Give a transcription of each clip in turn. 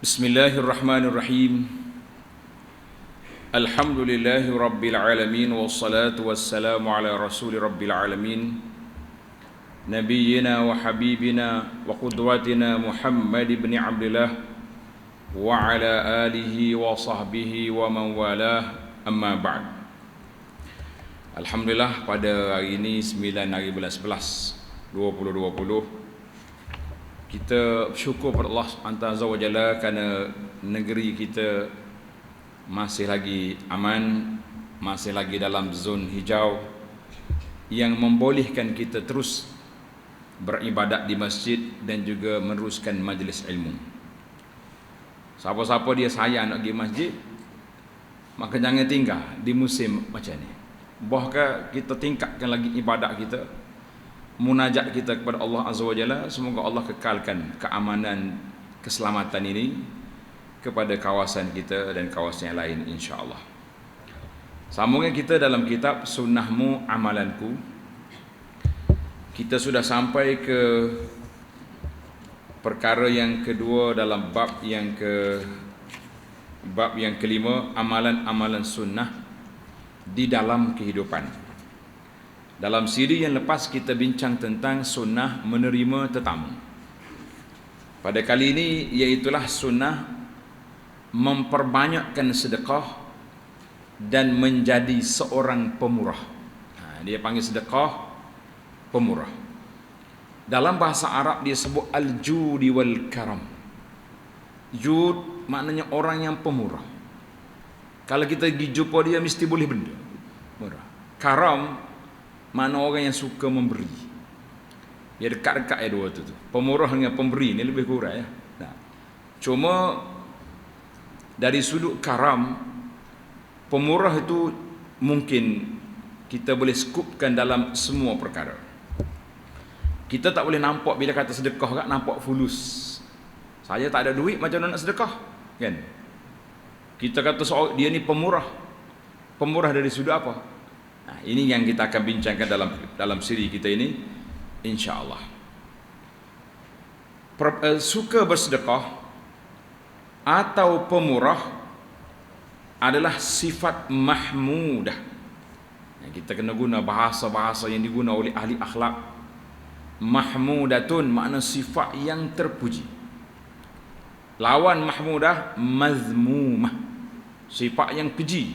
Bismillahirrahmanirrahim. Alhamdulillahi rabbil alamin, wassalatu wassalamu ala rasuli rabbil alamin, nabiyyina wa habibina wa qudwatina Muhammad ibn Abdullah wa ala alihi wa sahbihi wa man walah, amma ba'd. Alhamdulillah, pada hari ini 9 hari bulan 11 2020, kita bersyukur kepada Allah Azza wa Jalla kerana negeri kita masih lagi aman, masih lagi dalam zon hijau yang membolehkan kita terus beribadat di masjid dan juga meneruskan majlis ilmu. Siapa-siapa dia sayang nak pergi masjid, maka jangan tinggal di musim macam ni. Bahkan kita tingkatkan lagi ibadat kita, munajat kita kepada Allah Azza wa Jalla. Semoga Allah kekalkan keamanan, keselamatan ini kepada kawasan kita dan kawasan yang lain, insya-Allah. Sambungan kita dalam kitab Sunnahmu Amalanku. Kita sudah sampai ke perkara yang kedua dalam bab yang kelima, amalan-amalan sunnah di dalam kehidupan. Dalam siri yang lepas kita bincang tentang sunnah menerima tetamu. Pada kali ini iaitulah sunnah memperbanyakkan sedekah dan menjadi seorang pemurah. Dia panggil sedekah pemurah. Dalam bahasa Arab dia sebut al-judi wal karam. Jud maknanya orang yang pemurah. Kalau kita pergi jumpa dia mesti boleh benda. Murah. Karam mana orang yang suka memberi. Dia dekat-dekat dua tu. Pemurah dengan pemberi ni lebih kurang ya. Nah. Cuma dari sudut karam, pemurah itu mungkin kita boleh skupkan dalam semua perkara. Kita tak boleh nampak bila kata sedekah kan, nampak fulus. Saya tak ada duit, macam mana nak sedekah? Kan? Kita kata dia ni pemurah. Pemurah dari sudut apa? Nah, ini yang kita akan bincangkan dalam siri kita ini, insya-Allah. Suka bersedekah atau pemurah adalah sifat mahmudah. Kita kena guna bahasa-bahasa yang diguna oleh ahli akhlak. Mahmudatun makna sifat yang terpuji. Lawan mahmudah mazmumah, sifat yang keji,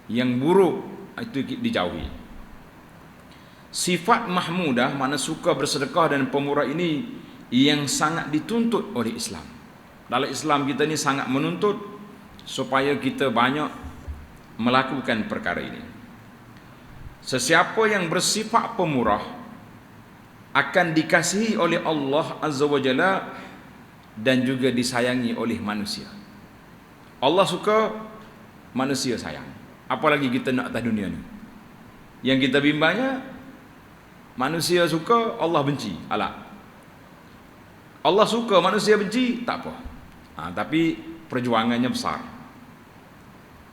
yang buruk, itu dijauhi. Sifat mahmudah makna suka bersedekah dan pemurah ini yang sangat dituntut oleh Islam. Dalam Islam kita ni sangat menuntut supaya kita banyak melakukan perkara ini. Sesiapa yang bersifat pemurah akan dikasihi oleh Allah Azza wa Jalla dan juga disayangi oleh manusia. Allah suka, manusia sayang. Apalagi kita nak atas dunia ni. Yang kita bimbangnya, manusia suka, Allah benci. Alah. Allah suka, manusia benci, tak apa. Tapi perjuangannya besar.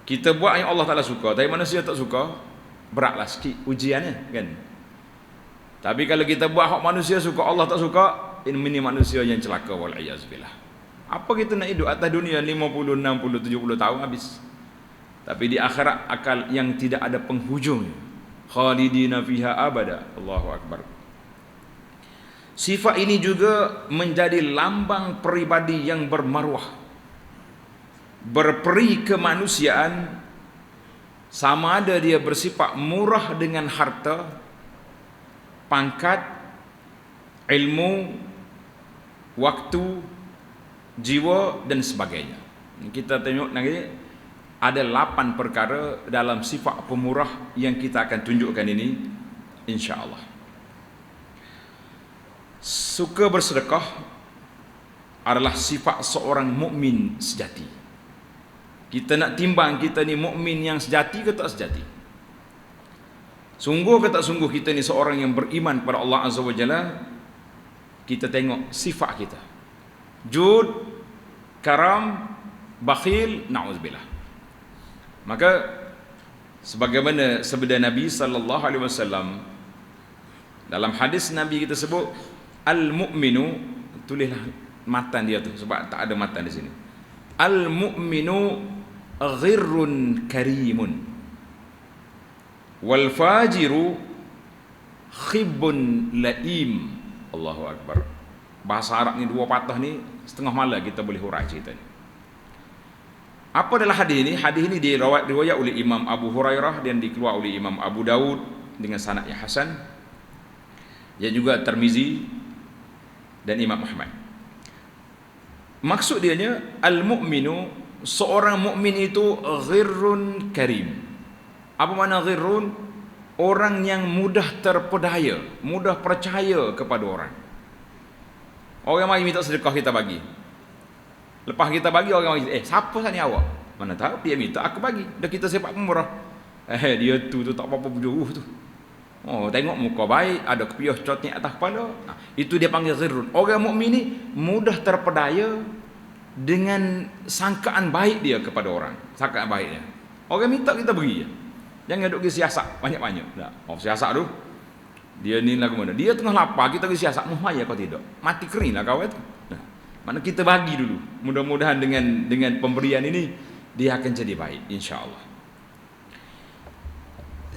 Kita buat yang Allah Ta'ala suka, tapi manusia tak suka, beratlah sikit ujiannya kan. Tapi kalau kita buat hak manusia suka, Allah tak suka, ini manusia yang celaka, wal'iyazbillah. Apa kita nak hidup atas dunia 50, 60, 70 tahun habis. Tapi di akhirat akal yang tidak ada penghujungnya. Khalidina fiha abada. Allahu akbar. Sifat ini juga menjadi lambang peribadi yang bermaruah, berperi kemanusiaan, sama ada dia bersifat murah dengan harta, pangkat, ilmu, waktu, jiwa dan sebagainya. Kita tengok nanti ada 8 perkara dalam sifat pemurah yang kita akan tunjukkan ini, insya-Allah. Suka bersedekah adalah sifat seorang mukmin sejati. Kita nak timbang kita ni mukmin yang sejati ke tak sejati. Sungguh ke tak sungguh kita ni seorang yang beriman kepada Allah Azza wa Jalla. Kita tengok sifat kita. Jud, karam, bakhil, na'udzubillah. Maka sebagaimana sabda Nabi sallallahu alaihi wasallam dalam hadis Nabi kita sebut al-mu'minu, tulislah matan dia tu sebab tak ada matan di sini. Al-mu'minu ghirrun karimun wal fajiru khibbun laim. Allahu akbar. Bahasa Arab ni dua patah ni setengah malam kita boleh hurai cerita ni. Apa adalah hadis ini? Hadis ini diriwayat oleh Imam Abu Hurairah dan dikeluar oleh Imam Abu Daud dengan sanad yang hasan. Dan juga Tirmizi dan Imam Ahmad. Maksud dianya al-mu'minu, seorang mukmin itu ghirrun karim. Apa makna ghirrun? Orang yang mudah terpedaya, mudah percaya kepada orang. Orang mari minta sedekah kita bagi. Lepas kita bagi, orang mari, siapa sat ni awak? Mana tahu dia minta aku bagi. Dah kita sepak pemurah. Dia tu tak apa-apa bujuh tu. Oh, tengok muka baik, ada kepiah cotnya atas kepala. Itu dia panggil ghirrun. Orang mukmin ni mudah terpedaya dengan sangkaan baik dia kepada orang. Sangkaan baik dia. Orang minta kita beri je. Jangan duk pergi siasat banyak-banyak. Tak. Oh, siasat tu. Dia ni lagu mana? Dia tengah lapar, kita pergi siasat. Muhaya kau tidak. Mati kering lah kau itu. Nah, mana kita bagi dulu. Mudah-mudahan dengan pemberian ini dia akan jadi baik, insya-Allah.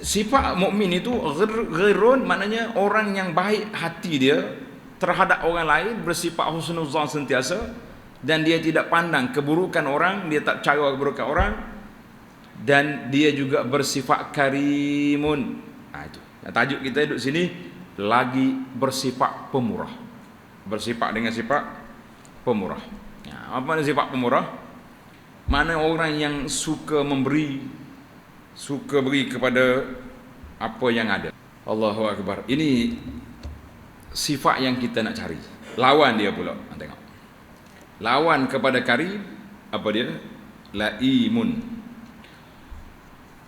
Sifat mukmin itu ghirrun, maknanya orang yang baik hati dia terhadap orang lain, bersifat husnuzan sentiasa, dan dia tidak pandang keburukan orang, dia tak cara keburukan orang, dan dia juga bersifat karimun. Itu tajuk kita duduk sini lagi bersifat pemurah, bersifat dengan sifat pemurah. Apa makna sifat pemurah? Mana orang yang suka memberi, suka beri kepada apa yang ada. Allahu akbar. Ini sifat yang kita nak cari. Lawan dia pula. Tengok. Lawan kepada karim apa dia? Laimun.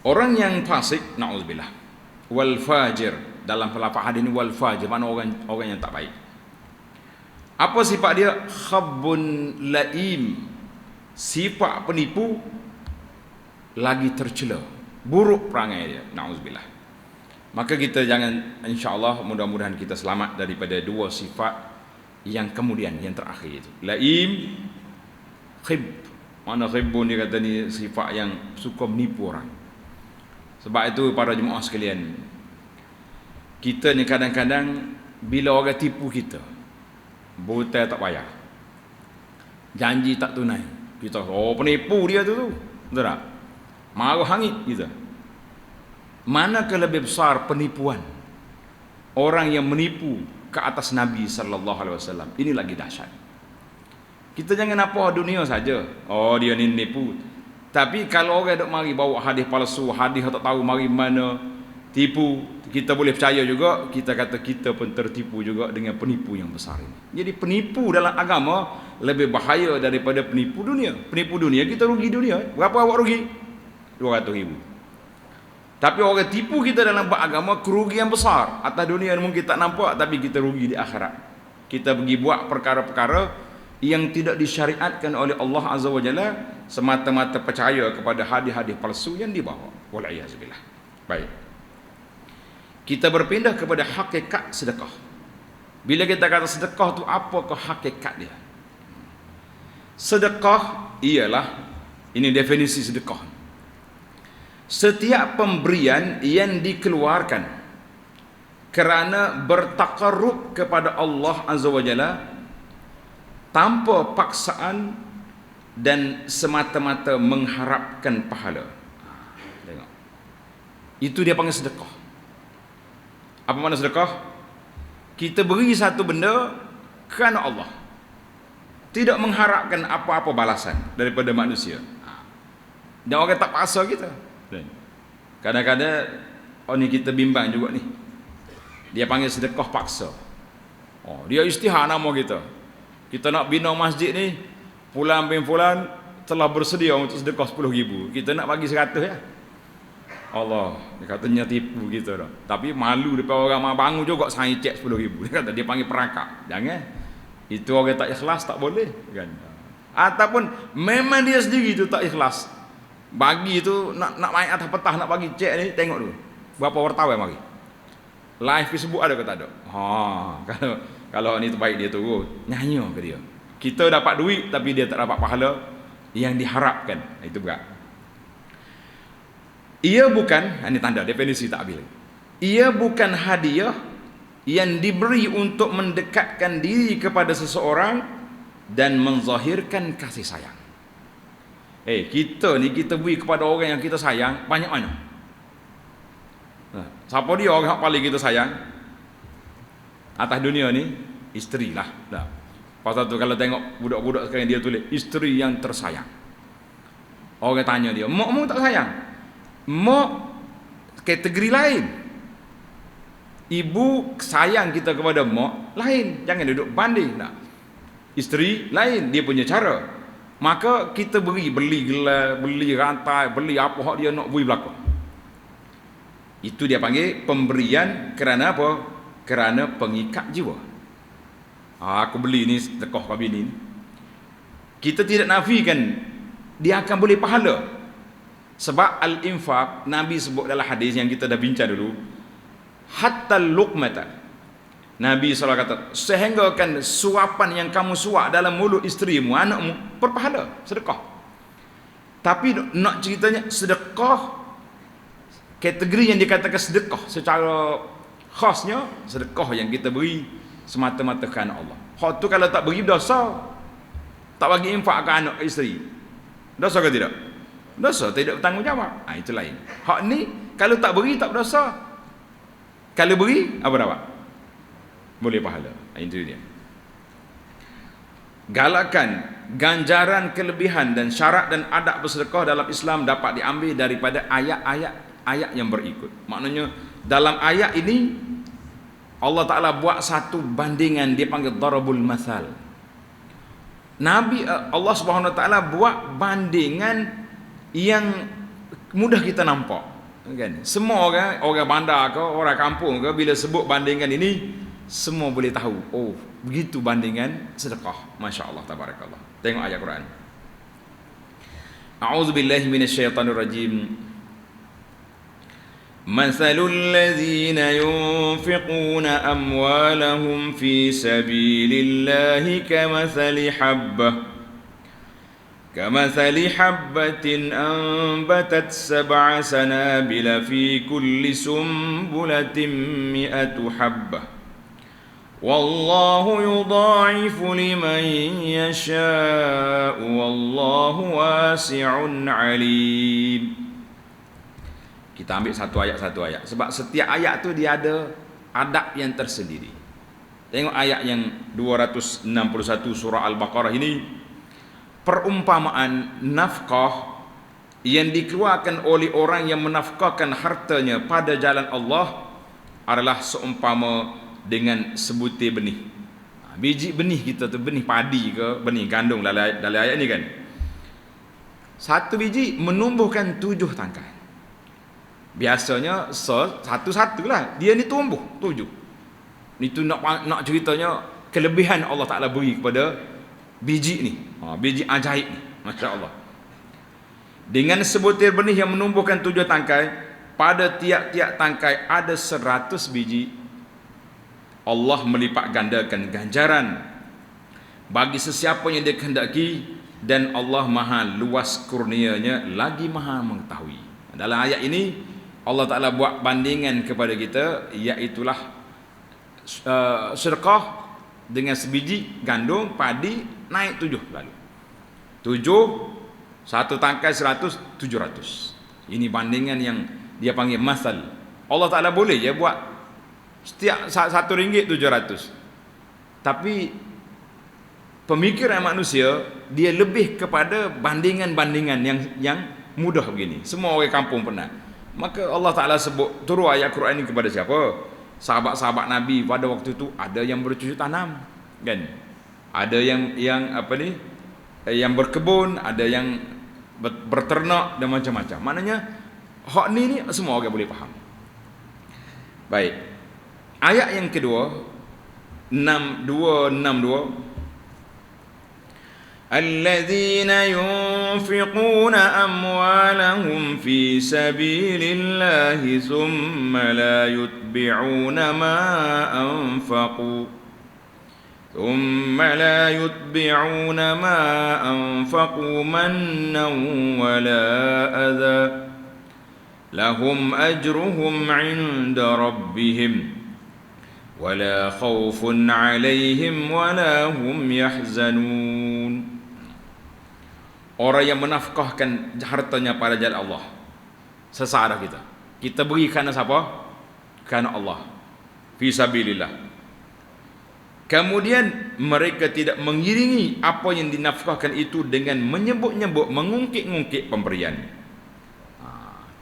Orang yang fasik, naudzubillah. Wal fajir. Dalam lafaz hadis ini wal fajir, mana orang yang tak baik. Apa sifat dia? Khabbun laim. Sifat penipu lagi tercela. Buruk perangai dia, na'udzubillah. Maka kita jangan, insya-Allah mudah-mudahan kita selamat daripada dua sifat yang kemudian, yang terakhir itu. Laim, khib. Mana khibun dia kata ni sifat yang suka menipu orang. Sebab itu para jemaah sekalian, kita ni kadang-kadang bila orang tipu kita, butai tak bayar, janji tak tunai, kita penipu dia tu. Betul tak? Marah hangit kita. Manakah lebih besar penipuan? Orang yang menipu ke atas Nabi sallallahu alaihi wasallam. Ini lagi dahsyat. Kita jangan apa dunia saja. Oh, dia ni nipu. Tapi kalau orang dok mari bawa hadis palsu, hadis tak tahu mari mana, tipu, kita boleh percaya juga, kita kata kita pun tertipu juga dengan penipu yang besar ini. Jadi penipu dalam agama lebih bahaya daripada penipu dunia. Penipu dunia kita rugi dunia. Berapa awak rugi? 200,000. Tapi orang tipu kita dalam beragama, kerugian besar. Atas dunia mungkin tak nampak, tapi kita rugi di akhirat. Kita pergi buat perkara-perkara yang tidak disyariatkan oleh Allah Azza wa Jalla, semata-mata percaya kepada hadis-hadis palsu yang dibawa. Wal'iyazbillah. Baik. Kita berpindah kepada hakikat sedekah. Bila kita kata sedekah tu, apakah hakikat dia? Sedekah ialah, ini definisi sedekah, setiap pemberian yang dikeluarkan kerana bertakarrub kepada Allah Azza wa Jalla tanpa paksaan dan semata-mata mengharapkan pahala. Tengok. Itu dia panggil sedekah. Apa makna sedekah? Kita beri satu benda kerana Allah, tidak mengharapkan apa-apa balasan daripada manusia. Dan orang tak paksa kita. Kadang-kadang ni kita bimbang juga ni. Dia panggil sedekah paksa. Dia istihar nama kita. Kita nak bina masjid ni, fulan bin fulan telah bersedia untuk sedekah 10,000. Kita nak bagi 100 ya. Allah, dia katanya tipu kita dah. Tapi malu depan orang mak bangun juga saya cek 10,000. Dia kata dia panggil perangkap. Jangan. Itu orang tak ikhlas tak boleh kan. Ataupun memang dia sendiri tu tak ikhlas. Bagi tu nak main atas petah nak bagi cek ni, tengok dulu. Berapa wartawan mari. Live Facebook ada ke tak ada? Kalau ni terbaik dia turun, nyanyi ke dia. Kita dapat duit tapi dia tak dapat pahala yang diharapkan. Itu berat. Ia bukan, ini tanda definisi takbil. Ia bukan hadiah yang diberi untuk mendekatkan diri kepada seseorang dan menzahirkan kasih sayang. Kita ni kita beri kepada orang yang kita sayang banyak mana? Siapa dia orang yang paling kita sayang atas dunia ni? Isteri lah. Pasal tu kalau tengok budak-budak sekarang dia tulis isteri yang tersayang. Orang tanya dia, mak tak sayang? Mak kategori lain. Ibu sayang kita kepada mak lain. Jangan duduk banding. Isteri lain, dia punya cara. Maka kita beli gelar, beli rantai, beli apa hak dia nak beri belakang. Itu dia panggil pemberian kerana apa? Kerana pengikat jiwa. Aku beli ni sedekah kat bini ni. Kita tidak nafikan dia akan boleh pahala. Sebab al-infaq Nabi sebut dalam hadis yang kita dah bincang dulu, hatta luqmata. Nabi SAW kata, sehingga kan suapan yang kamu suap dalam mulut isterimu, anakmu, berpahala, sedekah. Tapi nak ceritanya sedekah, kategori yang dikatakan sedekah secara khasnya, sedekah yang kita beri semata-mata kerana Allah. Hak tu kalau tak beri dosa, tak bagi infak ke anak isteri, dosa ke tidak? Dosa, tidak bertanggungjawab. Itu lain. Hak ni kalau tak beri tak berdosa, kalau beri apa dapat? Boleh pahala. Itu dia. Galakan, ganjaran, kelebihan dan syarat dan adab bersedekah dalam Islam dapat diambil daripada ayat yang berikut. Maknanya dalam ayat ini Allah Ta'ala buat satu bandingan, dia panggil darabul masal. Allah Subhanahu Wa Ta'ala buat bandingan yang mudah kita nampak, kan? Semua orang bandar ke orang kampung ke, bila sebut bandingan ini semua boleh tahu. Oh, begitu bandingan sedekah. Masya-Allah, tabarakallah. Tengok ayat Quran. A'udzubillahi minasyaitonirrajim. Mathalul ladzina yunfiquna amwalahum fi sabilillahi kamathali habbatin anbatat sab'a sanabila fi kulli sumbulatin mi'atu habbah. Wallahu yudha'ifu liman yasha'u wallahu wasi'un alim. Kita ambil satu ayat sebab setiap ayat tu dia ada adab yang tersendiri. Tengok ayat yang 261 surah Al-Baqarah ini, perumpamaan nafkah yang dikeluarkan oleh orang yang menafkahkan hartanya pada jalan Allah adalah seumpama dengan sebutir benih. Biji benih kita tu, benih padi ke benih gandum dalam ayat ni kan. Satu biji menumbuhkan 7 tangkai. Biasanya satu-satulah, dia ni tumbuh 7. Itu nak ceritanya kelebihan Allah Ta'ala beri kepada biji ni. Biji ajaib ni, masya-Allah. Dengan sebutir benih yang menumbuhkan 7 tangkai, pada tiap-tiap tangkai ada 100 biji. Allah melipat gandakan ganjaran bagi sesiapa yang dia kehendaki, dan Allah maha luas kurnianya lagi maha mengetahui. Dalam ayat ini Allah Ta'ala buat bandingan kepada kita, iaitulah sedekah dengan sebiji gandum padi naik 7 lalu. 7, satu tangkai 100, 700. Ini bandingan yang dia panggil masal. Allah Ta'ala boleh je buat setiap RM1 700. Tapi pemikiran manusia dia lebih kepada bandingan-bandingan yang mudah begini. Semua orang kampung pernah. Maka Allah Ta'ala sebut turun ayat Quran ini kepada siapa? Sahabat-sahabat Nabi pada waktu itu ada yang bercocok tanam, kan? Ada yang yang berkebun, ada yang berternak dan macam-macam. Maknanya hak ni semua orang boleh faham. Baik. Ayat yang kedua 62. Alladzina yunfiquna amwalahum fi sabilillahi thumma la yutbi'una ma anfaqu ثم لا يتبعون ما أنفقوا منا ولا أذى لهم أجرهم عند ربهم ولا خوف عليهم ولا هم يحزنون. Orang yang menafkahkan hartanya pada jalan Allah, sesara kita beri kerana siapa? Kerana Allah, fi sabilillah. Kemudian mereka tidak mengiringi apa yang dinafkahkan itu dengan menyebut-nyebut, mengungkit-ungkit pemberian.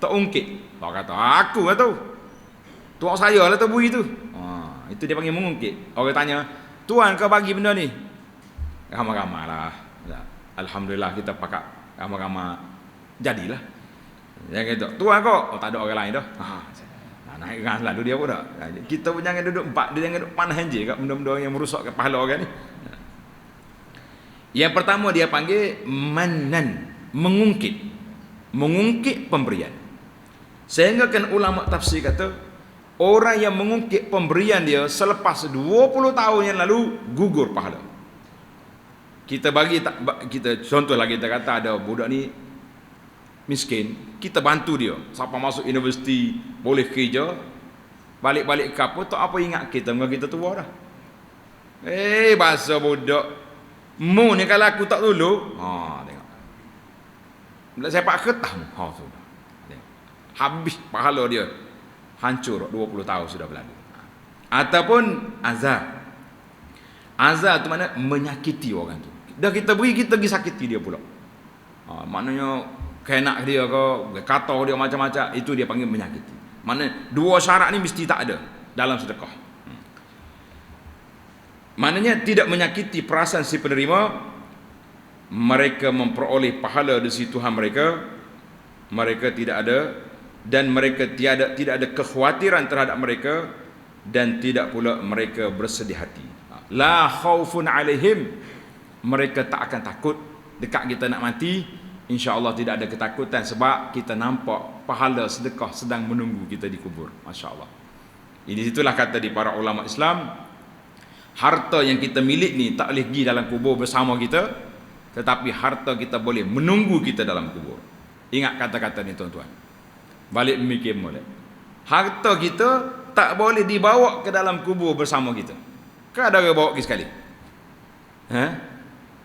Tak ungkit. Tak kata aku lah tu, tuan saya lah tu beri tu. Itu dia panggil mengungkit. Orang tanya, tuan kau bagi benda ni? Ramai-ramai lah. Alhamdulillah kita pakat ramai-ramai, jadilah. Yang kata, tuan kau, tak ada orang lain dah. Naik gas lalu dia pun tak. Kita pun jangan duduk empat, dia jangan duduk panas je kat benda-benda yang merosakkan pahala orang ni. Yang pertama dia panggil mannan, mengungkit. Mengungkit pemberian. Sehingga kan ulama tafsir kata, orang yang mengungkit pemberian dia selepas 20 tahun yang lalu gugur pahala. Kita contohlah kita kata ada budak ni miskin, kita bantu dia sampai masuk universiti, boleh kerja, balik-balik ke apa, tak apa ingat kita tua dah. Bahasa budak mu ni kalau aku tak tolong, tengok saya pak ketah mu, sudah habis pahala dia, hancur 20 tahun sudah berlalu. Ataupun azab tu mana menyakiti orang tu, dah kita beri, kita pergi sakiti dia pula. Maknanya kenak dia ke, kata dia macam-macam, itu dia panggil menyakiti. Mana dua syarat ni mesti tak ada dalam sedekah. Maknanya tidak menyakiti perasaan si penerima, mereka memperoleh pahala di sisi Tuhan mereka, mereka tidak ada, dan mereka tidak ada kekhawatiran terhadap mereka, dan tidak pula mereka bersedih hati. La khaufun alaihim, mereka tak akan takut dekat kita nak mati. InsyaAllah tidak ada ketakutan, sebab kita nampak pahala sedekah sedang menunggu kita di kubur. Masya Allah. Ini situlah kata di para ulama Islam, harta yang kita milik ni tak boleh pergi dalam kubur bersama kita, tetapi harta kita boleh menunggu kita dalam kubur. Ingat kata-kata ni tuan-tuan, balik memikir molek. Harta kita tak boleh dibawa ke dalam kubur bersama kita. Kan ada orang bawa pergi sekali?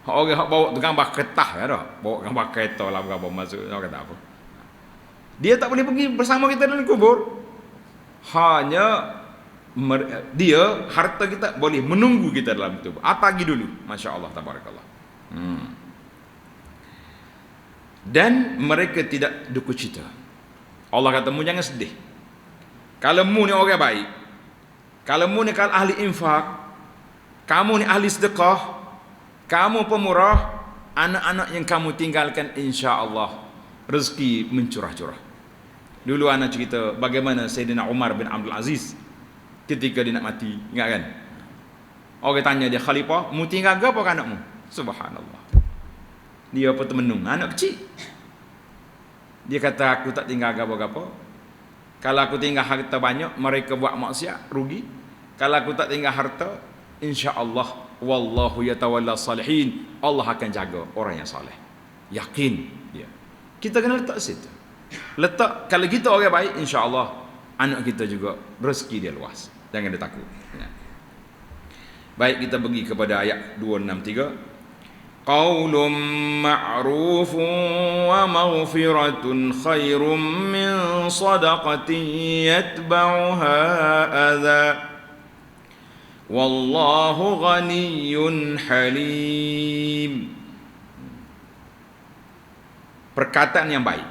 Orang yang bawa tu gambar ketah ya dah, bawa gambar kereta lah berapa masuk, orang kata apa, dia tak boleh pergi bersama kita dalam kubur. Hanya dia, harta kita boleh menunggu kita dalam kubur. Atagi dulu. Masya Allah, tabarakallah. Dan mereka tidak duka cita. Allah kata, mu jangan sedih. Kalau mu ni orang baik, kalau mu ni kalau ahli infak, kamu ni ahli sedekah, kamu pemurah, anak-anak yang kamu tinggalkan insya-Allah rezeki mencurah-curah. Dulu anak cerita bagaimana Sayyidina Umar bin Abdul Aziz ketika dia nak mati, ingat kan? Orang tanya dia, khalifah, mu tinggal apa ke anakmu? Subhanallah. Dia apa termenung, anak kecil. Dia kata, aku tak tinggal apa-apa. Kalau aku tinggal harta banyak, mereka buat maksiat, rugi. Kalau aku tak tinggal harta, insya-Allah wallahu yatawalla salihin, Allah akan jaga orang yang soleh. Yakin dia. Kita kena letak situ. Letak, kalau kita orang baik, insya-Allah anak kita juga rezeki dia luas. Jangan dia takut. Baik, kita pergi kepada ayat 263. Qaulun ma'rufun wa maghfiratun khairum min sadaqatin yatba'uha adha. Wallahu ghaniyyun halim. Perkataan yang baik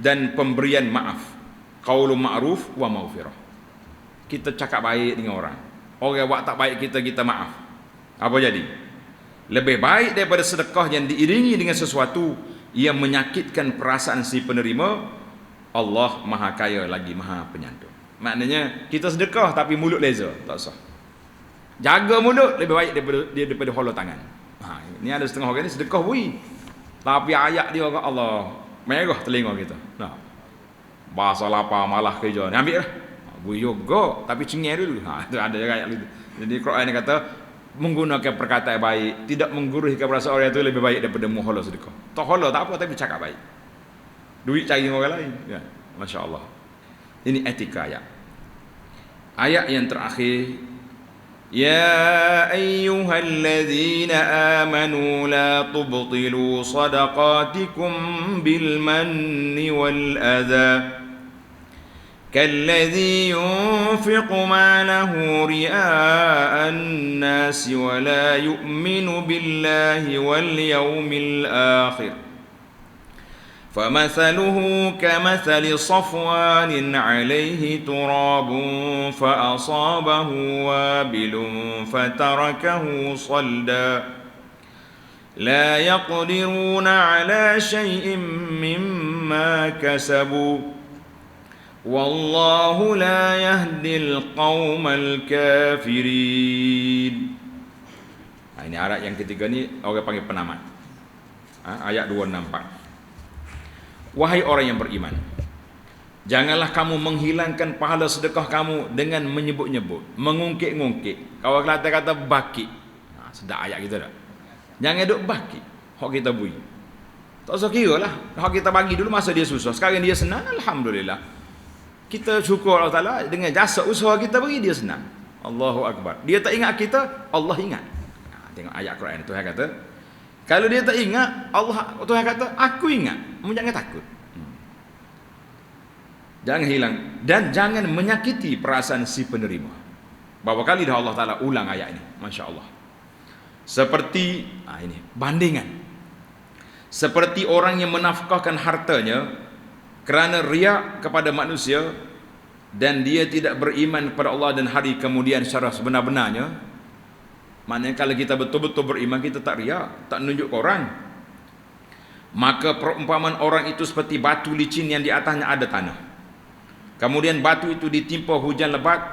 dan pemberian maaf. Qaulun ma'ruf wa maghfirah. Kita cakap baik dengan orang, orang buat tak baik kita maaf. Apa jadi? Lebih baik daripada sedekah yang diiringi dengan sesuatu yang menyakitkan perasaan si penerima. Allah Maha Kaya lagi Maha Penyantun. Maknanya kita sedekah tapi mulut leza, tak sah. Jaga mulut lebih baik daripada holok tangan. Ini ada setengah orang ni sedekah bui, tapi ayat dia kata Allah merah telinga kita. Bahasa lapar malah kerja ni ambil lah. Bui juga tapi cengeng dulu. Itu ada ayat itu. Jadi Quran ni kata menggunakan perkataan baik, tidak menggurui kepada seorang itu lebih baik daripada muhala sedekah. Tak hala tak apa tapi cakap baik. Duit cari orang lain. Ya, masya-Allah. Ini etika ayat. Ayat yang terakhir, ya ayyuhalladzina amanu la tubtilu sadaqatikum bil manni wal adha كالذي ينفق ماله رئاء الناس ولا يؤمن بالله واليوم الآخر فمثله كمثل صفوان عليه تراب فأصابه وابل فتركه صلدا لا يقدرون على شيء مما كسبوا Wallahu la yahdil qaumal kafirin. Ini ayat yang ketiga ni orang panggil penamat. Ayat 264. Wahai orang yang beriman, janganlah kamu menghilangkan pahala sedekah kamu dengan menyebut-nyebut, mengungkit-ngungkit. Kalau kata baki. Sedap ayat kita dah. Jangan duk baki. Hak kita bui. Tak usah kira lah. Hak kita bagi dulu masa dia susah. Sekarang dia senang, alhamdulillah. Kita syukur Allah Ta'ala dengan jasa usaha kita bagi dia senang. Allahu Akbar. Dia tak ingat kita, Allah ingat. Tengok ayat Quran Tuhan kata, kalau dia tak ingat, Tuhan kata, aku ingat. Jangan takut. Jangan hilang. Dan jangan menyakiti perasaan si penerima. Berapa kali dah Allah Ta'ala ulang ayat ini. Masya Allah. Seperti, ini, bandingan. Seperti orang yang menafkahkan hartanya kerana riak kepada manusia dan dia tidak beriman kepada Allah dan hari kemudian secara sebenar-benarnya. Maknanya kalau kita betul-betul beriman, kita tak riak, tak nunjuk ke orang. Maka perumpamaan orang itu seperti batu licin yang di atasnya ada tanah. Kemudian batu itu ditimpa hujan lebat,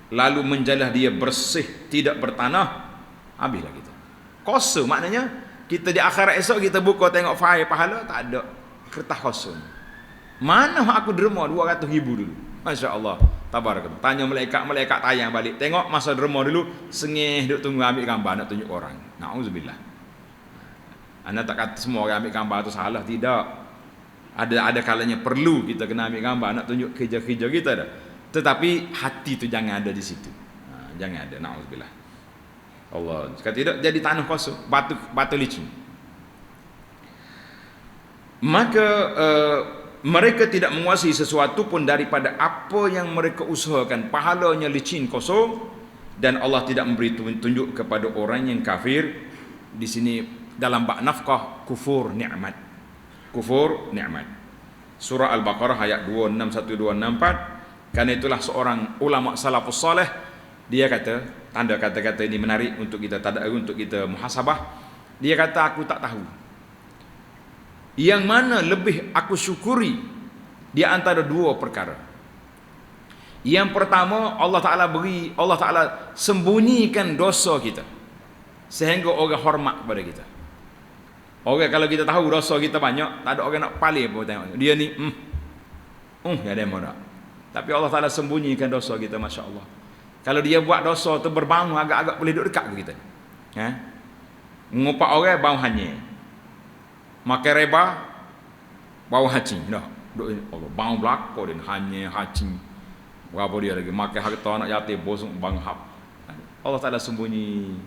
lalu menjalah dia bersih, tidak bertanah, habislah kita. Kosong, maknanya kita di akhirat esok kita buka tengok fail pahala, tak ada, kertas kosong. Mana aku derma 200,000 dulu. Masya Allah. Tabarakallah. Tanya malaikat tayang balik. Tengok masa derma dulu. Sengih duk tunggu ambil gambar nak tunjuk orang. Na'udzubillah. Anda tak kata semua orang ambil gambar itu salah. Tidak. Ada kalanya perlu kita kena ambil gambar nak tunjuk kerja-kerja kita dah. Tetapi hati tu jangan ada di situ. Jangan ada. Na'udzubillah. Allah. Jika tidak jadi tanah kosong. Batu licin. Maka mereka tidak menguasai sesuatu pun daripada apa yang mereka usahakan. Pahalanya licin kosong. Dan Allah tidak memberi tunjuk kepada orang yang kafir. Di sini dalam bab nafkah, kufur nikmat. Kufur nikmat. Surah Al-Baqarah ayat 261-264. Karena itulah seorang ulama salafus salih, dia kata, tanda kata-kata ini menarik untuk kita tadabbur, untuk kita muhasabah. Dia kata, aku tak tahu yang mana lebih aku syukuri di antara dua perkara. Yang pertama, Allah Ta'ala sembunyikan dosa kita sehingga orang hormat kepada kita. Orang kalau kita tahu dosa kita banyak, tak ada orang nak paling pun tengok dia ni ya dia mana. Tapi Allah Ta'ala sembunyikan dosa kita, Masya Allah. Kalau dia buat dosa tu berbangun agak-agak boleh duduk dekat ke kita. Ngupak orang bau hanya, makan reba bau hacing dah. Allah bau belaka dia hanya hacing. Berapa dia lagi makan harta anak yatim bosong banghap. Allah Taala sembunyi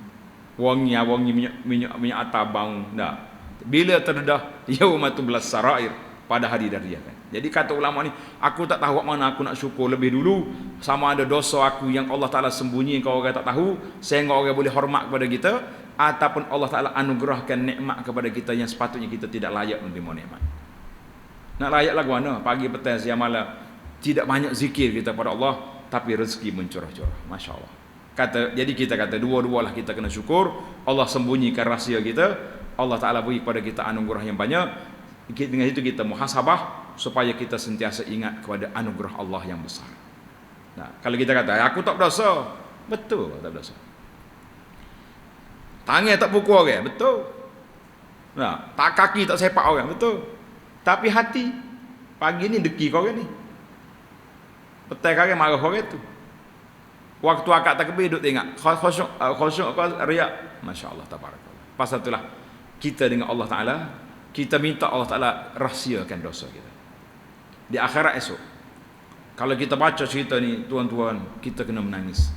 wangi minyak atas bau dah. Bila terdedah yaumatu belas sarair, pada hari dari dia kan. Jadi kata ulama ni, aku tak tahu mana aku nak syukur lebih dulu, sama ada dosa aku yang Allah Taala sembunyi kau orang tak tahu sehingga orang boleh hormat kepada kita, ataupun Allah Ta'ala anugerahkan nikmat kepada kita yang sepatutnya kita tidak layak menerima nikmat. Nak layak lagu mana? Pagi, petang, siang, malam. Tidak banyak zikir kita pada Allah, tapi rezeki mencurah-curah. Masya Allah. Jadi kita kata dua-dualah kita kena syukur. Allah sembunyikan rahsia kita, Allah Ta'ala beri kepada kita anugerah yang banyak. Dengan itu kita muhasabah supaya kita sentiasa ingat kepada anugerah Allah yang besar. Nah, kalau kita kata aku tak berdosa, betul tak berdosa. Tangan tak pukul orang, betul. Nah, tak kaki tak sepak orang, betul. Tapi hati, pagi ni deki kau orang ni. Petang kali marah orang tu. Waktu akad takbir duk tengok khusyuk riak. Masya-Allah tabarakallah. Pasal itulah kita dengan Allah Taala, kita minta Allah Taala rahsiakan dosa kita. Di akhirat esok, kalau kita baca cerita ni tuan-tuan, kita kena menangis.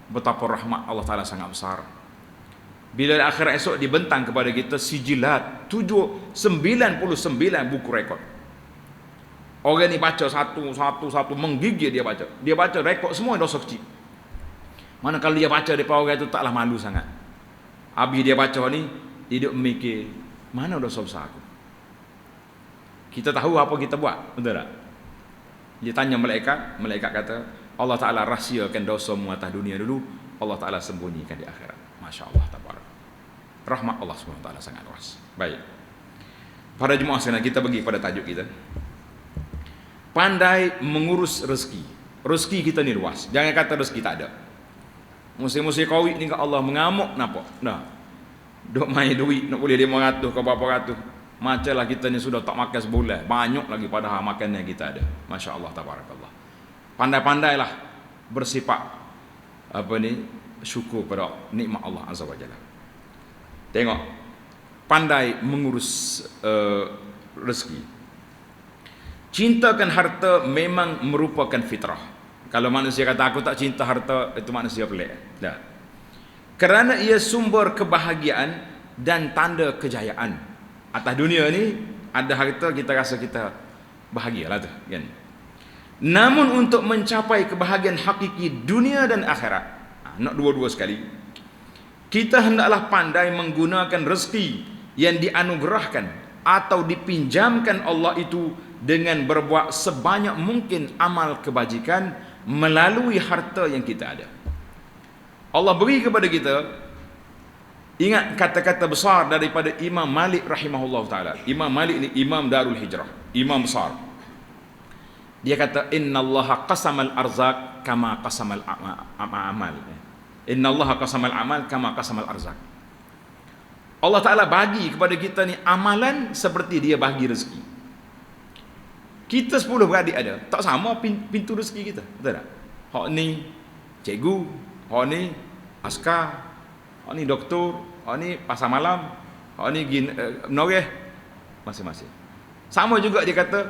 Betapa rahmat Allah Taala sangat besar. Bila di akhirat esok dibentang kepada kita sijilat 99 buku rekod. Orang ni baca satu menggigil dia baca. Dia baca rekod semua dosa kecil. Mana kalau dia baca depan orang itu taklah malu sangat. Habis dia baca ni, dia duduk mikir, mana dosa besar aku? Kita tahu apa kita buat, betul tak? Dia tanya malaikat, malaikat kata, Allah Ta'ala rahsiakan dosamu atas dunia dulu, Allah Ta'ala sembunyikan di akhirat. Masya Allah, tabarak. Rahmat Allah SWT sangat luas. Baik. Pada jemaah sekalian, kita pergi pada tajuk kita. Pandai mengurus rezeki. Rezeki kita ni luas. Jangan kata rezeki tak ada. Musim-musim Covid ni kat Allah mengamuk nampak. Dah. Duk main duit nak boleh 500 ke berapa ratus. Macamlah kita ni sudah tak makan sebulan. Banyak lagi padahal makan yang kita ada. Masya Allah tabarakallah. Pandai-pandailah bersifat syukur pada nikmat Allah Azza wa Jalla. Tengok. Pandai mengurus rezeki. Cintakan harta memang merupakan fitrah. Kalau manusia kata aku tak cinta harta, itu manusia pelik. Dah. Kerana ia sumber kebahagiaan dan tanda kejayaan. Atas dunia ni ada harta kita rasa kita bahagialah tu, kan. Namun untuk mencapai kebahagiaan hakiki dunia dan akhirat, nak dua-dua sekali, kita hendaklah pandai menggunakan rezeki yang dianugerahkan atau dipinjamkan Allah itu dengan berbuat sebanyak mungkin amal kebajikan melalui harta yang kita ada. Allah beri kepada kita, ingat kata-kata besar daripada Imam Malik rahimahullah ta'ala. Imam Malik ni Imam Darul Hijrah, imam besar. Dia kata, innallaha qasamal arzak kama qasamal amal. Innallaha qasamal amal kama qasamal arzak. Allah Ta'ala bagi kepada kita ni amalan seperti dia bagi rezeki. Kita 10 beradik ada, tak sama pintu rezeki kita, betul tak? Hak ni cikgu, hak ni askar, hak ni doktor, hak ni pasar malam, hak ni menoreh, masing-masing. Sama juga dia kata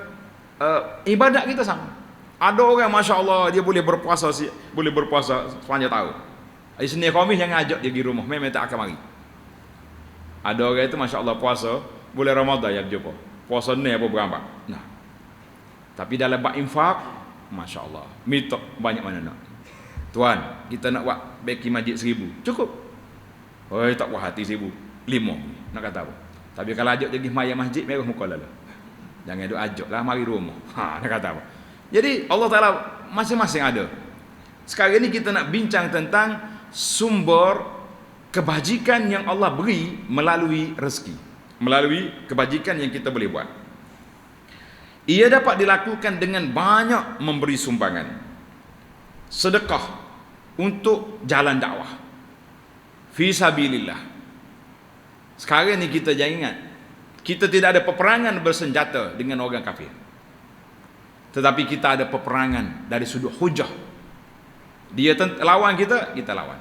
ibadat kita sama. Ada orang masya-Allah dia boleh berpuasa sepanjang tahun. Isnin Khamis jangan ajak dia pergi rumah, memang tak akan mari. Ada orang itu masya-Allah puasa boleh Ramadan ya berjumpa. Puasa ni apa berambak. Nah. Tapi dalam bab infak, masya-Allah, minta banyak mana nak. Tuan, kita nak buat beki masjid 1000, cukup. Oi, tak puas hati 1000, 5 nak kata apa. Tapi kalau ajak pergi maya masjid, merah muka lalu. Jangan duk ajaklah mari rumah. Nak kata apa. Jadi Allah Taala masing-masing ada. Sekarang ni kita nak bincang tentang sumber kebajikan yang Allah beri melalui rezeki, melalui kebajikan yang kita boleh buat. Ia dapat dilakukan dengan banyak memberi sumbangan, sedekah untuk jalan dakwah, fi sabilillah. Sekarang ni kita jangan ingat, kita tidak ada peperangan bersenjata dengan orang kafir, tetapi kita ada peperangan dari sudut hujah. Dia lawan kita, kita lawan.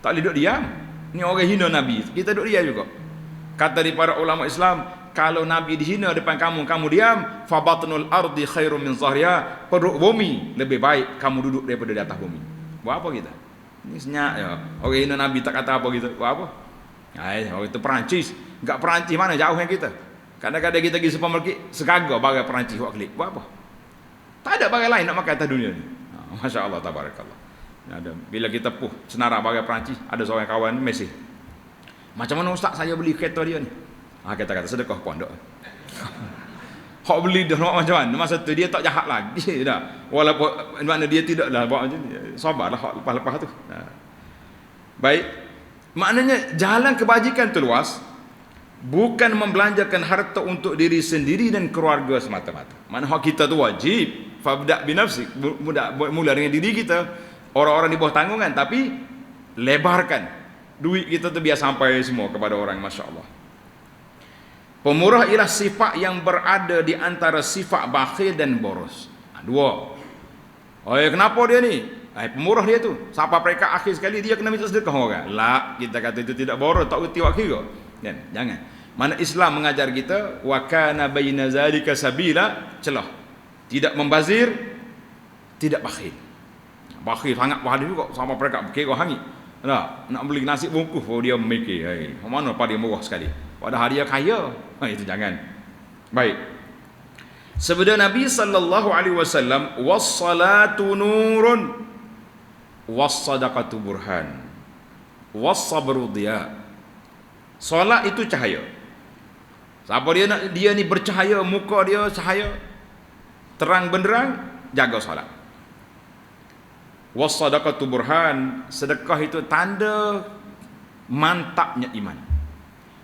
Tak boleh duduk diam. Ni orang hina Nabi, kita duduk diam juga. Kata di para ulama Islam, kalau Nabi dihina depan kamu, kamu diam, fa batnul ardi khairum min zahriha, perut bumi lebih baik kamu duduk daripada di atas bumi. Buat apa kita? Ini senyap ya. Orang hina Nabi tak kata apa kita. Buat apa? Orang itu Perancis. Enggak Perancis mana jauhnya kita. Kadang-kadang kita pergi supermarket segagar barang Perancis buat klik. Buat apa? Tak ada barang lain nak makan atas dunia ni. Masya-Allah tabarakallah. Ada bila kita senara barang Perancis, ada seorang kawan mesej. Macam mana ustaz saya beli kereta dia ni? Kata-kata sedekah pondok. Hak beli dah nak macam mana? Masa tu dia tak jahat lagi dah. Walaupun makna dia tidaklah buat macam ni. Sabarlah hak lepas-lepas tu. Baik. Maknanya jalan kebajikan tu luas, bukan membelanjakan harta untuk diri sendiri dan keluarga semata-mata. Mana hak kita tu wajib, fabda binafsik, mula dengan diri kita, orang-orang di bawah tanggungan, tapi lebarkan duit kita tu biar sampai semua kepada orang, masya-Allah. Pemurah ialah sifat yang berada di antara sifat bakhil dan boros. Dua. Kenapa dia ni? Pemurah dia tu. Sampai peringkat akhir sekali dia kena minta sedekah orang. La, kita kata itu tidak boros, tak reti wakil ke? Kan? Jangan. Mana Islam mengajar kita wa kana baina zalika sabila, celah. Tidak membazir, tidak bakhil. Bakhil sangat bakhil juga sama peringkat kira hangit. Nak beli nasi bungkus dia mikir, mana pada dia murah sekali. Padahal dia kaya. Itu jangan. Baik. Sabda Nabi sallallahu alaihi wasallam, was-salatu nurun was-sadaqatu burhan was-sabru diya. Solat itu cahaya. Siapa dia ni bercahaya, muka dia cahaya, terang benderang, jaga solat. Was-sadaqatu burhan, sedekah itu tanda mantapnya iman.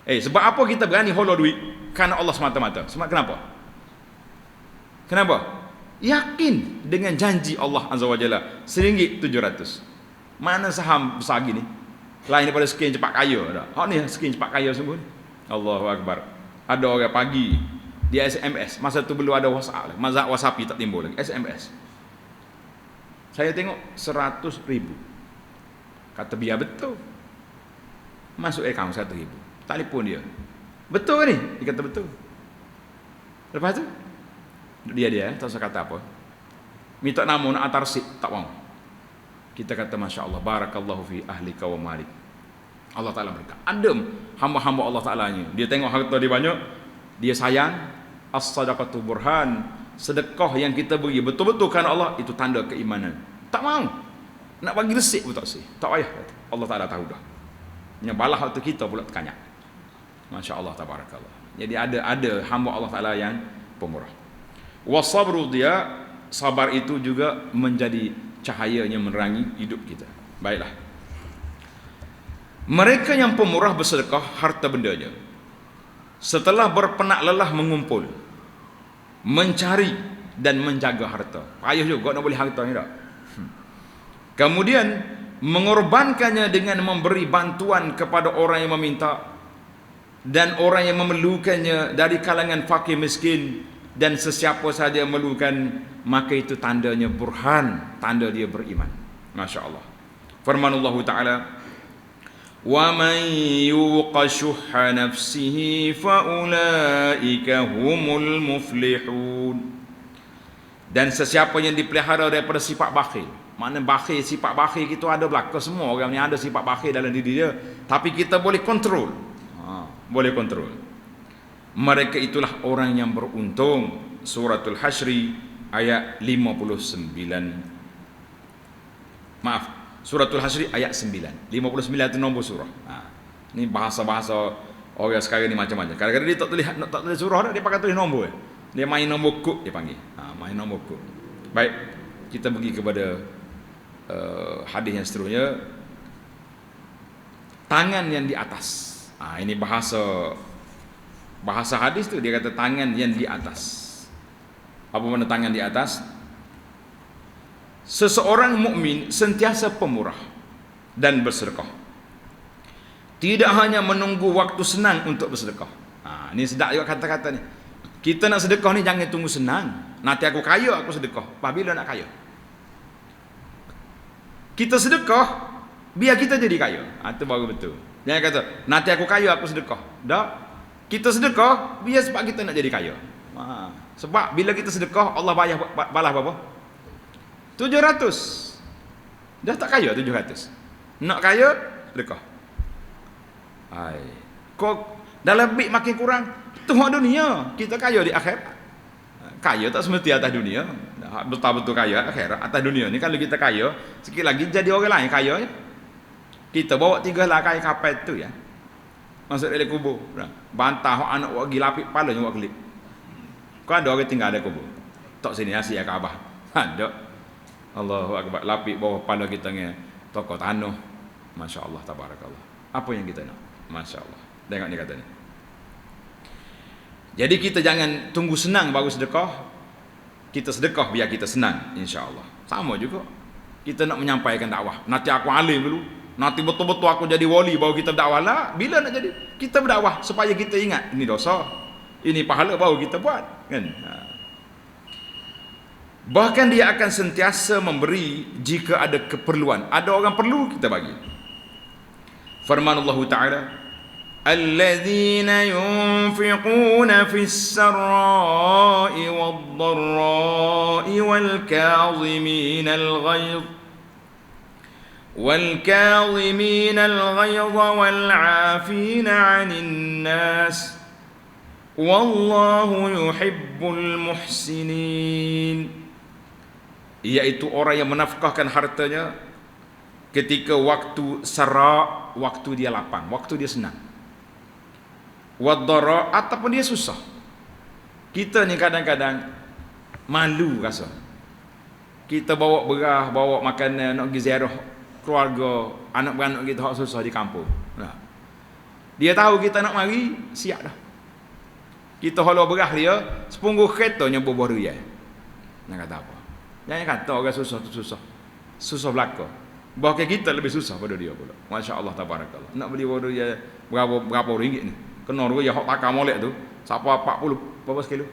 Sebab apa kita berani holor duit? Kerana Allah semata-mata. Sebab kenapa? Kenapa? Yakin dengan janji Allah Azza wa Jalla RM1.700. Mana saham besar gini? Lain daripada skin cepat kaya dah. Hak ni skin cepat kaya sungguh ni. Allahu Akbar. Ada orang pagi dia SMS. Masa tu belum ada WhatsApp lagi. Masa WhatsApp tak timbul lagi. SMS. Saya tengok 100,000. Kata biar betul. Masuk akaun 1,000. Telefon dia. Betul ni? Dia kata betul. Lepas tu dia tak usah kata apa. Minta nama nak hantar sip, tak mau. Kita kata Masya Allah, barakallahu fi ahlika wa malik. Allah Ta'ala berkata, adem hamba-hamba Allah Ta'ala ni. Dia tengok harta dia banyak, dia sayang. As-sadaqatu burhan, sedekah yang kita beri betul-betul kerana Allah, itu tanda keimanan. Tak mau. Nak bagi resip pun tak sih. Tak payah. Allah Ta'ala tahu dah. Yang balah waktu kita pula terkanyak. Masya Allah, tabarakallah. Jadi ada hamba Allah Ta'ala yang pemurah. Wasabru dia, sabar itu juga menjadi cahayanya menerangi hidup kita. Baiklah. Mereka yang pemurah bersedekah harta bendanya, setelah berpenak lelah mengumpul, mencari dan menjaga harta. Payah juga nak boleh harta ni tak? Kemudian mengorbankannya dengan memberi bantuan kepada orang yang meminta dan orang yang memerlukannya dari kalangan fakir miskin dan sesiapa saja yang memerlukan, maka itu tandanya burhan, tanda dia beriman. Masya Allah. Firman Allah Ta'ala, wa man yuqa syuhha nafsihi fa ulaika humul muflihun. Dan sesiapa yang dipelihara daripada sifat bakhil. Mana bakhil, sifat bakhil itu ada belaka. Semua orang ni ada sifat bakhil dalam diri dia, tapi kita boleh kontrol. Boleh kontrol. Mereka itulah orang yang beruntung. Suratul Hasyri ayat 59. Maaf, Suratul Hasyri ayat 9. 59 itu nombor surah. Ini bahasa-bahasa orang sekarang ni macam-macam. Kadang-kadang dia tak tulis surah, dia pakai tulis nombor. Dia main nombor kod, dia panggil. Main nombor kod. Baik, kita pergi kepada hadis yang seterusnya. Tangan yang di atas. Ini bahasa hadis tu, dia kata tangan yang di atas. Apa makna tangan di atas? Seseorang mukmin sentiasa pemurah dan bersedekah. Tidak hanya menunggu waktu senang untuk bersedekah. Ini sedap juga kata-kata ni. Kita nak sedekah ni jangan tunggu senang. Nanti aku kaya aku sedekah. Bila nak kaya? Kita sedekah biar kita jadi kaya. Itu baru betul. Jangan kata nanti aku kaya aku sedekah. Tak. Kita sedekah biar sebab kita nak jadi kaya. Sebab bila kita sedekah, Allah balas berapa? 700. Dah tak kaya 700. Nak kaya, sedekah. Kau dalam bit makin kurang, tu hak dunia. Kita kaya di akhirat. Kaya tak semesti atas dunia. Betul-betul kaya akhirat. Atas dunia ni kalau kita kaya, sikit lagi jadi orang lain kaya. Kita bawa 3 lakai kapal tu ya. Masuk dalam kubur. Bantah anak awak pergi lapik kepalanya awak kelip. Kau ada orang tinggal ada kubur. Tak sini asyik ke Abah. Ada. Allahu Akbar. Lapik bawah kepala kita ni tokok tanah. Masya Allah, tabarakallah. Apa yang kita nak? Masya Allah. Tengok ni kata ni. Jadi kita jangan tunggu senang baru sedekah. Kita sedekah biar kita senang, insya Allah. Sama juga. Kita nak menyampaikan dakwah. Nanti aku alim dulu. Nanti betul-betul aku jadi wali baru kita berdakwah lah. Bila nak jadi? Kita berdakwah supaya kita ingat ini dosa, ini pahala baru kita buat, kan? Bahkan dia akan sentiasa memberi jika ada keperluan. Ada orang perlu, kita bagi. Firman Allah Ta'ala, Alladzina yunfiquna fis sarra'i wad dharra'i wal kaazimina al-ghayza wal 'afina 'anil nas wallahu yuhibbul muhsinin. Iaitu orang yang menafkahkan hartanya ketika waktu sara, waktu dia lapang, waktu dia senang, wadara, ataupun dia susah. Kita ni kadang-kadang malu rasa. Kita bawa beras, bawa makanan, nak pergi ziarah keluarga, anak-beranak kita hak susah di kampung. Nah, dia tahu kita nak mari, siap dah. Kita halau beras dia, sepunggu keretanya bubuh ruyai. Nak kata apa? Jangan kata orang susah tu susah. Susah belaka. Bahkan kita lebih susah pada dia pula. Masya-Allah tabarakallah. Nak beli wadah dia berapa ringgit ni? Kena dia hak takar molek tu, siapa 40 berapa sekilo.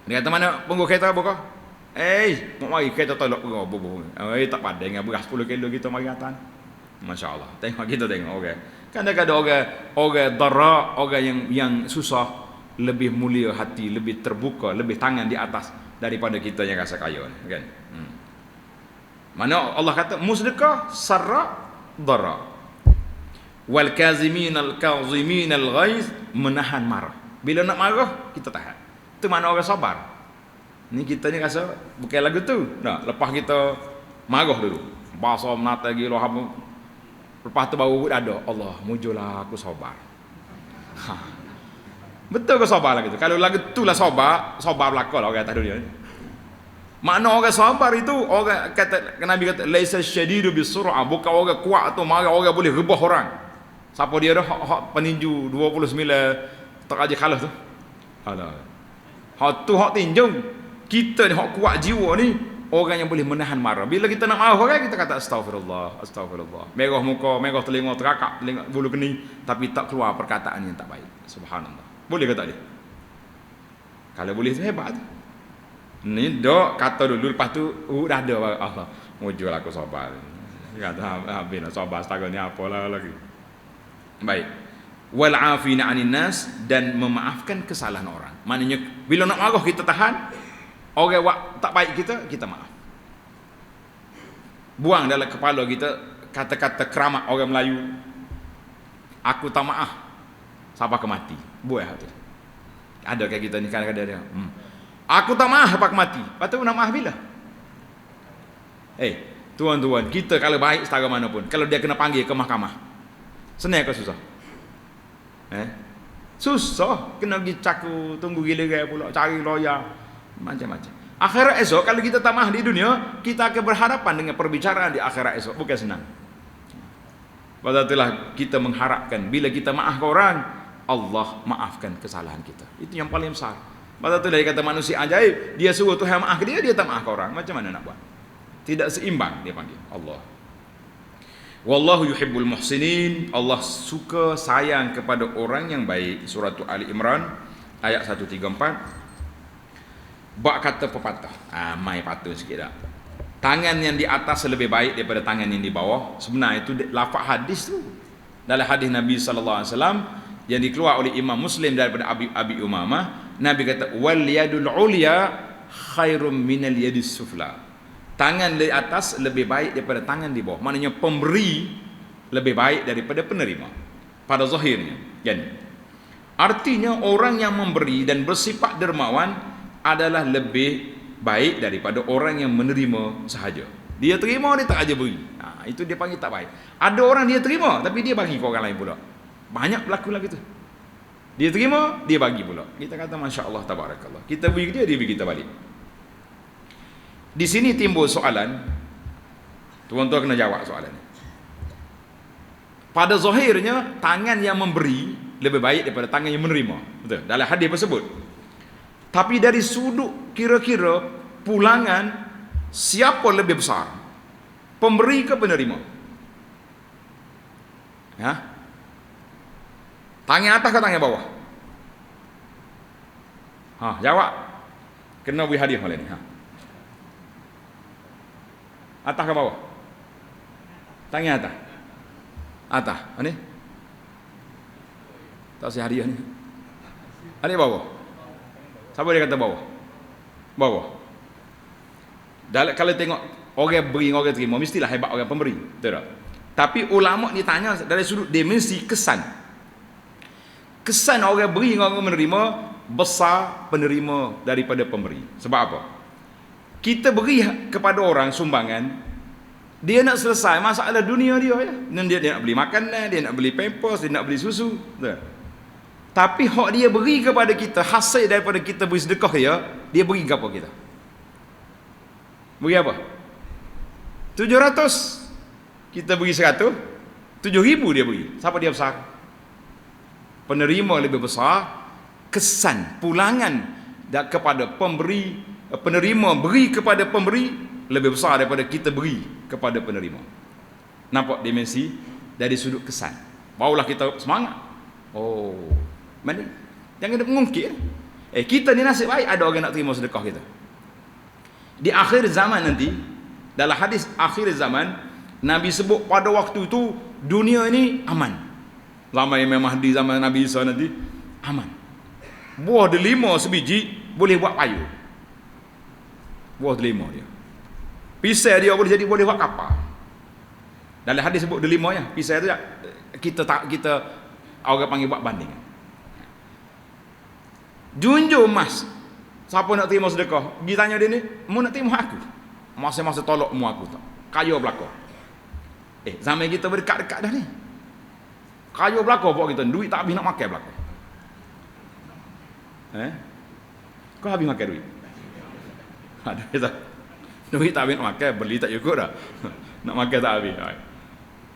Dia kata mana punggu kereta buka? Mau mari kereta tolak bubuh. Tak pandai dengan beras 10 kilo kita mari atan. Masya-Allah. Tengok kita tengok orang. Kadang-kadang orang dara, orang yang susah lebih mulia hati, lebih terbuka, lebih tangan di atas daripada kita yang rasa kaya ni, kan? Mana Allah kata musdekah sarra dara wal kazimin al-ghaiz, menahan marah. Bila nak marah kita tahan. Itu mana orang sabar. Ni kita ni rasa bukan lagu tu. Nah, lepas kita marah dulu. Bahasa menata gila hamu. Lepas tu baru ada Allah, mujulah aku sabar. Betul ke sabar lagu tu? Kalau lagu tu lah sabar belaka lah orang atas dunia ni. Makna orang sabar itu, orang kata Nabi kata laisa syadidu bisur'ah, bukan orang kuat tu marah orang boleh rebah orang. Siapa dia dah hak peninju 29 tak aja kalah tu. Alah. Hak tu hak tinju. Kita ni hak kuat jiwa ni, orang yang boleh menahan marah. Bila kita nak marah orang, kita kata astagfirullah, astagfirullah. Merah muka, merah telinga, terakak telinga, bulu kening, tapi tak keluar perkataan yang tak baik. Subhanallah. Boleh ke tak dia? Kalau boleh tu hebat. Ni dok kata dulu, lepas tu dah ada Allah. Mujur aku sabar. Kata habis nak sabar setakat ni apalah lagi. Baik. Wal afina 'anil nas, dan memaafkan kesalahan orang. Maknanya bila nak marah kita tahan, orang buat tak baik kita maaf. Buang dalam kepala kita kata-kata keramat orang Melayu. Aku tak maaf sampai ke mati. Buat tu. Ada kayak kita ni kadang-kadang dia. Aku tak maaf sampai ke mati. Lepas tu nak maaf bila? Tuan-tuan, kita kalau baik setara mana pun, kalau dia kena panggil ke mahkamah, senang ke susah? Susah. Kena pergi caku, tunggu giliran pula, cari lawyer, macam-macam. Akhirat esok, kalau kita tak maaf di dunia, kita akan berhadapan dengan perbicaraan di akhirat esok. Bukan senang. Pada itulah kita mengharapkan bila kita maaf ke orang, Allah maafkan kesalahan kita. Itu yang paling besar. Pada itulah dia kata manusia ajaib, dia suruh Tuhan maaf ke dia tak maaf ke orang. Macam mana nak buat? Tidak seimbang dia panggil Allah. Wallahu yuhibbul muhsinin. Allah suka sayang kepada orang yang baik. Surah Ali Imran ayat 134. Bak kata pepatah. Mai patut sikit dah. Tangan yang di atas lebih baik daripada tangan yang di bawah. Sebenarnya itu lafaz hadis tu. Dalam hadis Nabi sallallahu alaihi wasallam yang dikeluar oleh Imam Muslim daripada Abi Umamah, Nabi kata wal yadul ulya khairum minal yadis sufla. Tangan di atas lebih baik daripada tangan di bawah. Maknanya pemberi lebih baik daripada penerima. Pada zahirnya. Kan? Artinya orang yang memberi dan bersifat dermawan adalah lebih baik daripada orang yang menerima sahaja. Dia terima, dia tak aja beri. Itu dia panggil tak baik. Ada orang dia terima tapi dia bagi ke orang lain pula. Banyak berlaku lagi tu. Dia terima, dia bagi pula. Kita kata masya-Allah tabarakallah. Kita beri dia beri kita balik. Di sini timbul soalan. Tuan-tuan kena jawab soalan ni. Pada zahirnya tangan yang memberi lebih baik daripada tangan yang menerima. Betul? Dalam hadis tersebut. Tapi dari sudut kira-kira pulangan, siapa lebih besar? Pemberi ke penerima? Tangan atas ke tangan bawah? Jawab. Kena beri hadiah malam ni. Atas ke bawah? Tangan atas. Atas. Ini? Tak usah hadiah ni. Ini bawah. Siapa dia kata bawah? Bawah. Kalau tengok orang beri, orang terima, mestilah hebat orang pemberi. Betul tak? Tapi ulama ni tanya dari sudut dimensi kesan. Kesan orang beri, orang menerima, besar penerima daripada pemberi. Sebab apa? Kita beri kepada orang sumbangan, dia nak selesai masalah dunia dia ya. Dia nak beli makanan, dia nak beli pampers, dia nak beli susu. Betul. Tapi hak dia beri kepada kita, hasil daripada kita beri sedekah dia beri ke apa kita? Beri apa? 700. Kita beri 100, 7,000 dia beri. Siapa dia besar? Penerima lebih besar, kesan pulangan kepada pemberi, penerima beri kepada pemberi lebih besar daripada kita beri kepada penerima. Nampak dimensi dari sudut kesan. Barulah kita semangat. Oh, mana? Jangan ada mengungkit. Kita ni nasib baik ada orang nak terima sedekah kita. Di akhir zaman nanti, dalam hadis akhir zaman, Nabi sebut pada waktu itu dunia ini aman. Zaman Imam Mahdi, zaman Nabi Isa nanti aman. Buah delima sebiji boleh buat payu. Buah delima dia. Pisau dia boleh buat kapal. Dalam hadis sebut delima ya. Pisau tu kita orang panggil buat banding. Junjung emas. Siapa nak terima sedekah? Pergi tanya dia ni, mu nak terima aku? Masa-masa tolak mu aku tak. Kaya belaka. Zaman kita berdekat-dekat dah ni. Kaya belaka buat kita, duit tak habis nak makan belaka. Kau habis makan duit? Ada tak? Duit tak habis nak makan, beli tak cukup dah. Nak makan tak habis.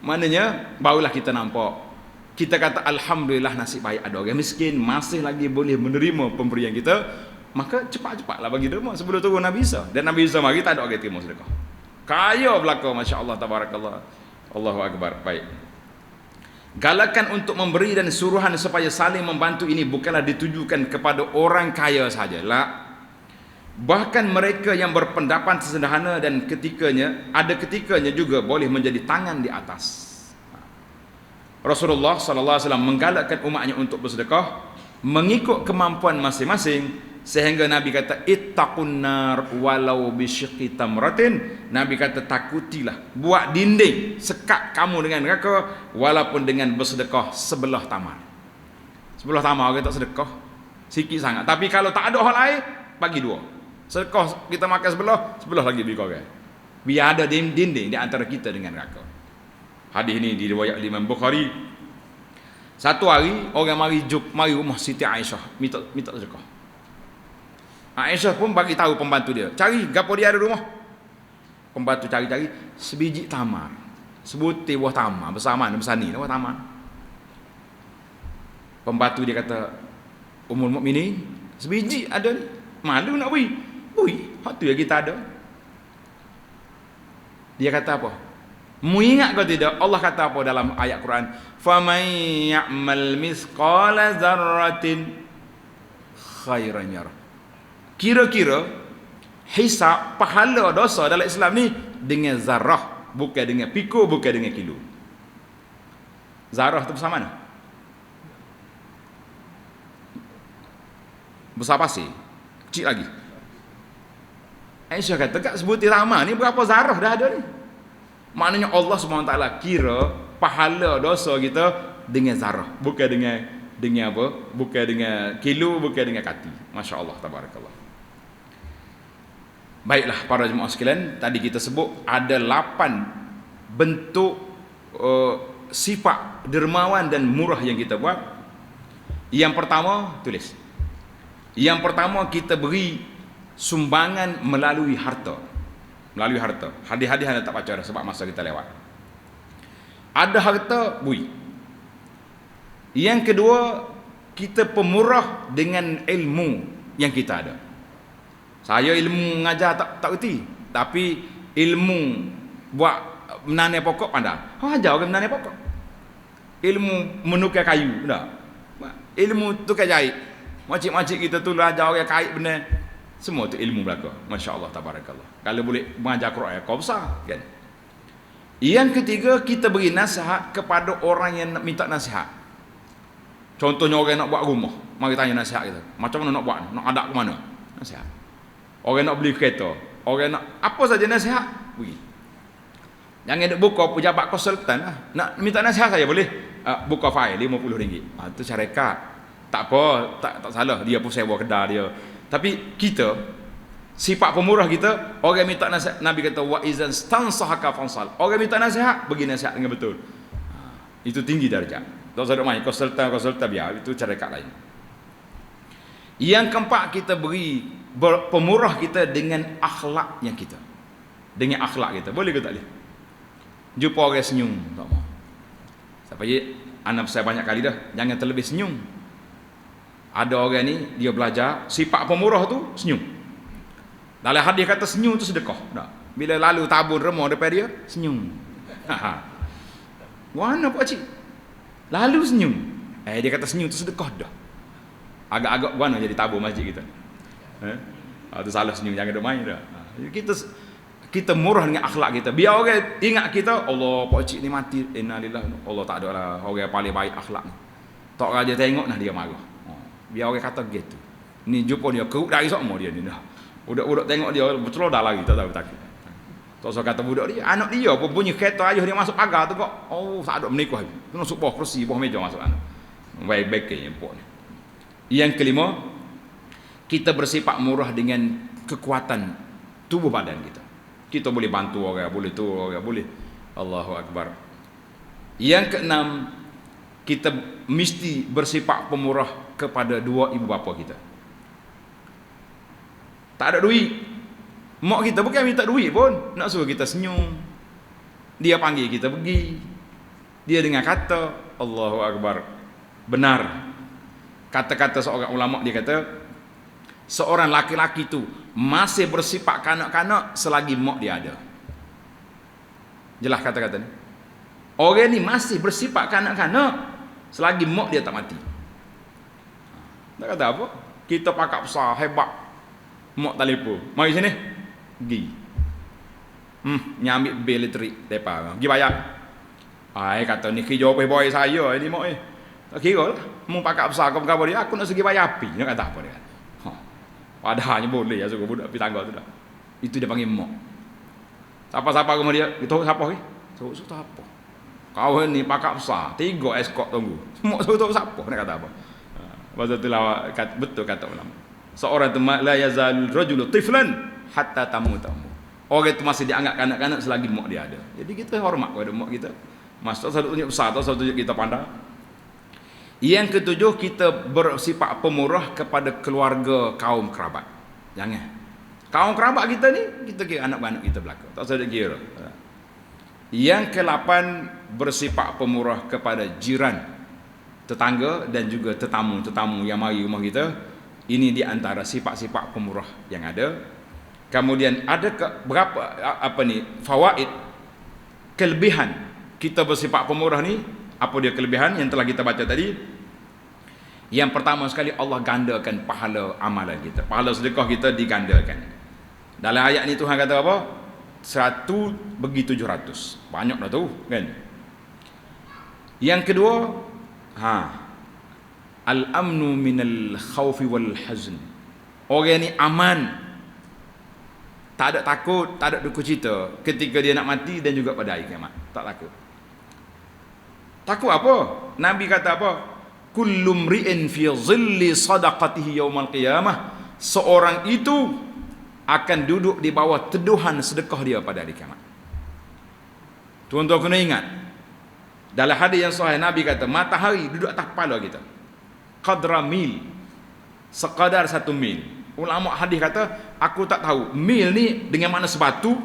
Maknanya, barulah kita nampak. Kita kata Alhamdulillah nasib baik ada orang miskin masih lagi boleh menerima pemberian kita. Maka cepat-cepatlah bagi derma sebelum turun Nabi Isa. Dan Nabi Isa mari tak ada orang terima sedekah. Kaya belaka, masya-Allah, tabarakallah. Allahu akbar. Baik. Galakan untuk memberi dan suruhan supaya saling membantu ini bukanlah ditujukan kepada orang kaya sajalah. Bahkan mereka yang berpendapat sederhana dan ketikanya juga boleh menjadi tangan di atas. Rasulullah sallallahu alaihi wasallam menggalakkan umatnya untuk bersedekah mengikut kemampuan masing-masing. Sehingga Nabi kata ittaqun nar walau bisyiqqi tamratin. Nabi kata takutilah, buat dinding sekat kamu dengan neraka walaupun dengan bersedekah sebelah tamar. Sebelah tamar orang tak sedekah sikit sangat, tapi kalau tak ada hal lain bagi dua. Sedekah kita makan sebelah lagi bagi orang. Biar ada dinding di antara kita dengan neraka. Hadis ini diriwayat Imam Bukhari. Satu hari orang mari rumah Siti Aisyah minta sedekah. Aisyah pun bagi tahu pembantu dia, cari gapo dia ada rumah. Pembantu cari-cari sebiji tamar. Sebutir buah tamar besar mana besar ni buah tamar. Pembantu dia kata, Ummul Mukminin, sebiji ada ni. Malu nak beri. Beri, hak tu yang kita ada. Dia kata apa? Mu ingat ke tidak Allah kata apa dalam ayat Quran? Faman ya'mal misqala dzarratin khairan yarah. Kira-kira hisab pahala dosa dalam Islam ni dengan zarah, bukan dengan pikul, bukan dengan kilo. Zarah tu besar mana? Besar pasir, kecil lagi. Aisyah kata kat sebutir ramah ni berapa zarah dah ada ni. Maknanya Allah SWT kira pahala dosa kita dengan zarah, bukan dengan apa? Bukan dengan kilo, bukan dengan kati. Masya-Allah, tabarakallah. Baiklah para jemaah sekalian, tadi kita sebut ada 8 bentuk sifat dermawan dan murah yang kita buat. Yang pertama, tulis. Yang pertama, kita beri sumbangan melalui harta. Melalui harta. Hadis-hadis anda tak baca dah sebab masa kita lewat. Ada harta, beri. Yang kedua, kita pemurah dengan ilmu yang kita ada. Saya ilmu mengajar tak reti, tapi ilmu buat menanam pokok pandai. Ajar orang menanam pokok. Ilmu menukar kayu, dah. Ilmu tukar jahit. Makcik-makcik kita tu ajar orang kait benar. Semua tu ilmu belaka. Masya-Allah tabarakallah. Kalau boleh mengajar Quran kau besar kan. Yang ketiga, kita beri nasihat kepada orang yang nak minta nasihat. Contohnya orang nak buat rumah, mari tanya nasihat kita. Macam mana nak buat? Nak adak ke mana? Nasihat. Orang nak beli kereta, orang nak apa saja nasihat, beri. Jangan duk buka pejabat konsultan lah. Nak minta nasihat saya boleh buka file RM50. Itu syarikat. Tak apa, tak salah. Dia pun sewa kedai dia. Tapi kita sifat pemurah kita, orang minta nasihat, Nabi kata wa izan stansahaka fansal. Orang minta nasihat, bagi nasihat dengan betul. Itu tinggi darjat. Tak usah duk main konsultan biar, itu syarikat lain. Yang keempat, kita beri pemurah kita dengan akhlaknya kita. Dengan akhlak kita. Boleh ke tak boleh? Jumpa orang senyum, tak mau. Sampai anak saya banyak kali dah, jangan terlebih senyum. Ada orang ni dia belajar sifat pemurah tu senyum. Dalam hadis kata senyum tu sedekah. Tak. Bila lalu tabun remah depan dia, senyum. Mana pak cik? Lalu senyum. Dia kata senyum tu sedekah dah. Agak-agak guana jadi tabur masjid kita. Tu salah senyum, jangan duk main dah. Kita murah dengan akhlak kita. Biar orang ingat kita, Allah pak cik ni mati, innalillah. Allah tak ada lah orang paling baik akhlak ni. Tak raja tengok nah dia marah. Biar orang kata gitu. Ni jumpa dia keruk dari semua dia ni dah. Budak-budak tengok dia betul dah lari, tak tahu takut. Tak usah kata budak dia, anak dia pun bunyi kereta ayah dia masuk pagar tu kok. Oh, tak ada menikah. Kena masuk bawah kerusi, bawah meja masuk anak. Baik-baik ke import ni. Yang kelima, kita bersifat murah dengan kekuatan tubuh badan kita. Kita boleh bantu orang, boleh tu orang, boleh. Allahu Akbar. Yang keenam, kita mesti bersifat pemurah kepada dua ibu bapa kita. Tak ada duit, mak kita bukan minta duit pun, nak suruh kita senyum. Dia panggil kita pergi. Dia dengar kata, Allahu Akbar. Benar. Kata-kata seorang ulama, dia kata, seorang laki-laki tu masih bersifat kanak-kanak selagi mak dia ada. Jelas kata-kata ni. Orang ni masih bersifat kanak-kanak selagi mak dia tak mati. Tak kata apa? Kita pakak besar, hebat. Mak telefon, mari sini. Pergi. Nyambil bil elektrik depa. Pergi bayar. Kata ni kerja boy saya ni mak tak kira lah. Mu pakak besar kau berapa dia, aku nak segi bayar api. Dia kata apa dia? Padahalnya boleh ya suruh budak pergi tangga tu dah. Itu dia panggil mak. Siapa-siapa rumah dia, tahu siapa ke? Suruh apa? Kau ni pakak besar, 3 escort tunggu. Mak suruh tahu siapa, nak kata apa? Pasal itulah betul kata ulama. Seorang tu la yazal rajulu tiflan hatta tamu. Orang itu masih dianggap kanak-kanak selagi mak dia ada. Jadi kita hormat kepada mak kita. Maksud satu tunjuk besar atau satu tunjuk kita pandang. Yang ketujuh, kita bersifat pemurah kepada keluarga kaum kerabat. Jangan. Kaum kerabat kita ni, kita kira anak-anak kita belaka. Tak usah kira. Yang ke-8, bersifat pemurah kepada jiran, tetangga dan juga tetamu-tetamu yang mari rumah kita. Ini di antara sifat-sifat pemurah yang ada. Kemudian ada berapa fawaid, kelebihan kita bersifat pemurah ni. Apa dia kelebihan yang telah kita baca tadi? Yang pertama sekali, Allah gandakan pahala amalan kita. Pahala sedekah kita digandakan. Dalam ayat ni Tuhan kata apa? 100 bagi 700. Banyak dah tu kan. Yang kedua, al-amnu minal khawfi wal hazn. Orang ni aman. Tak ada takut, tak ada duka cita ketika dia nak mati dan juga pada hari kiamat. Tak takut. Takut apa? Nabi kata apa? Kullu mri'in fi dhilli sadaqatihi yaumal qiyamah. Seorang itu akan duduk di bawah teduhan sedekah dia pada hari kiamat. Tuan-tuan kena ingat. Dalam hadis yang sahih, Nabi kata matahari duduk atas kepala kita. Qadra mil. Sekadar 1 mil. Ulama hadis kata, aku tak tahu mil ni dengan mana sebatu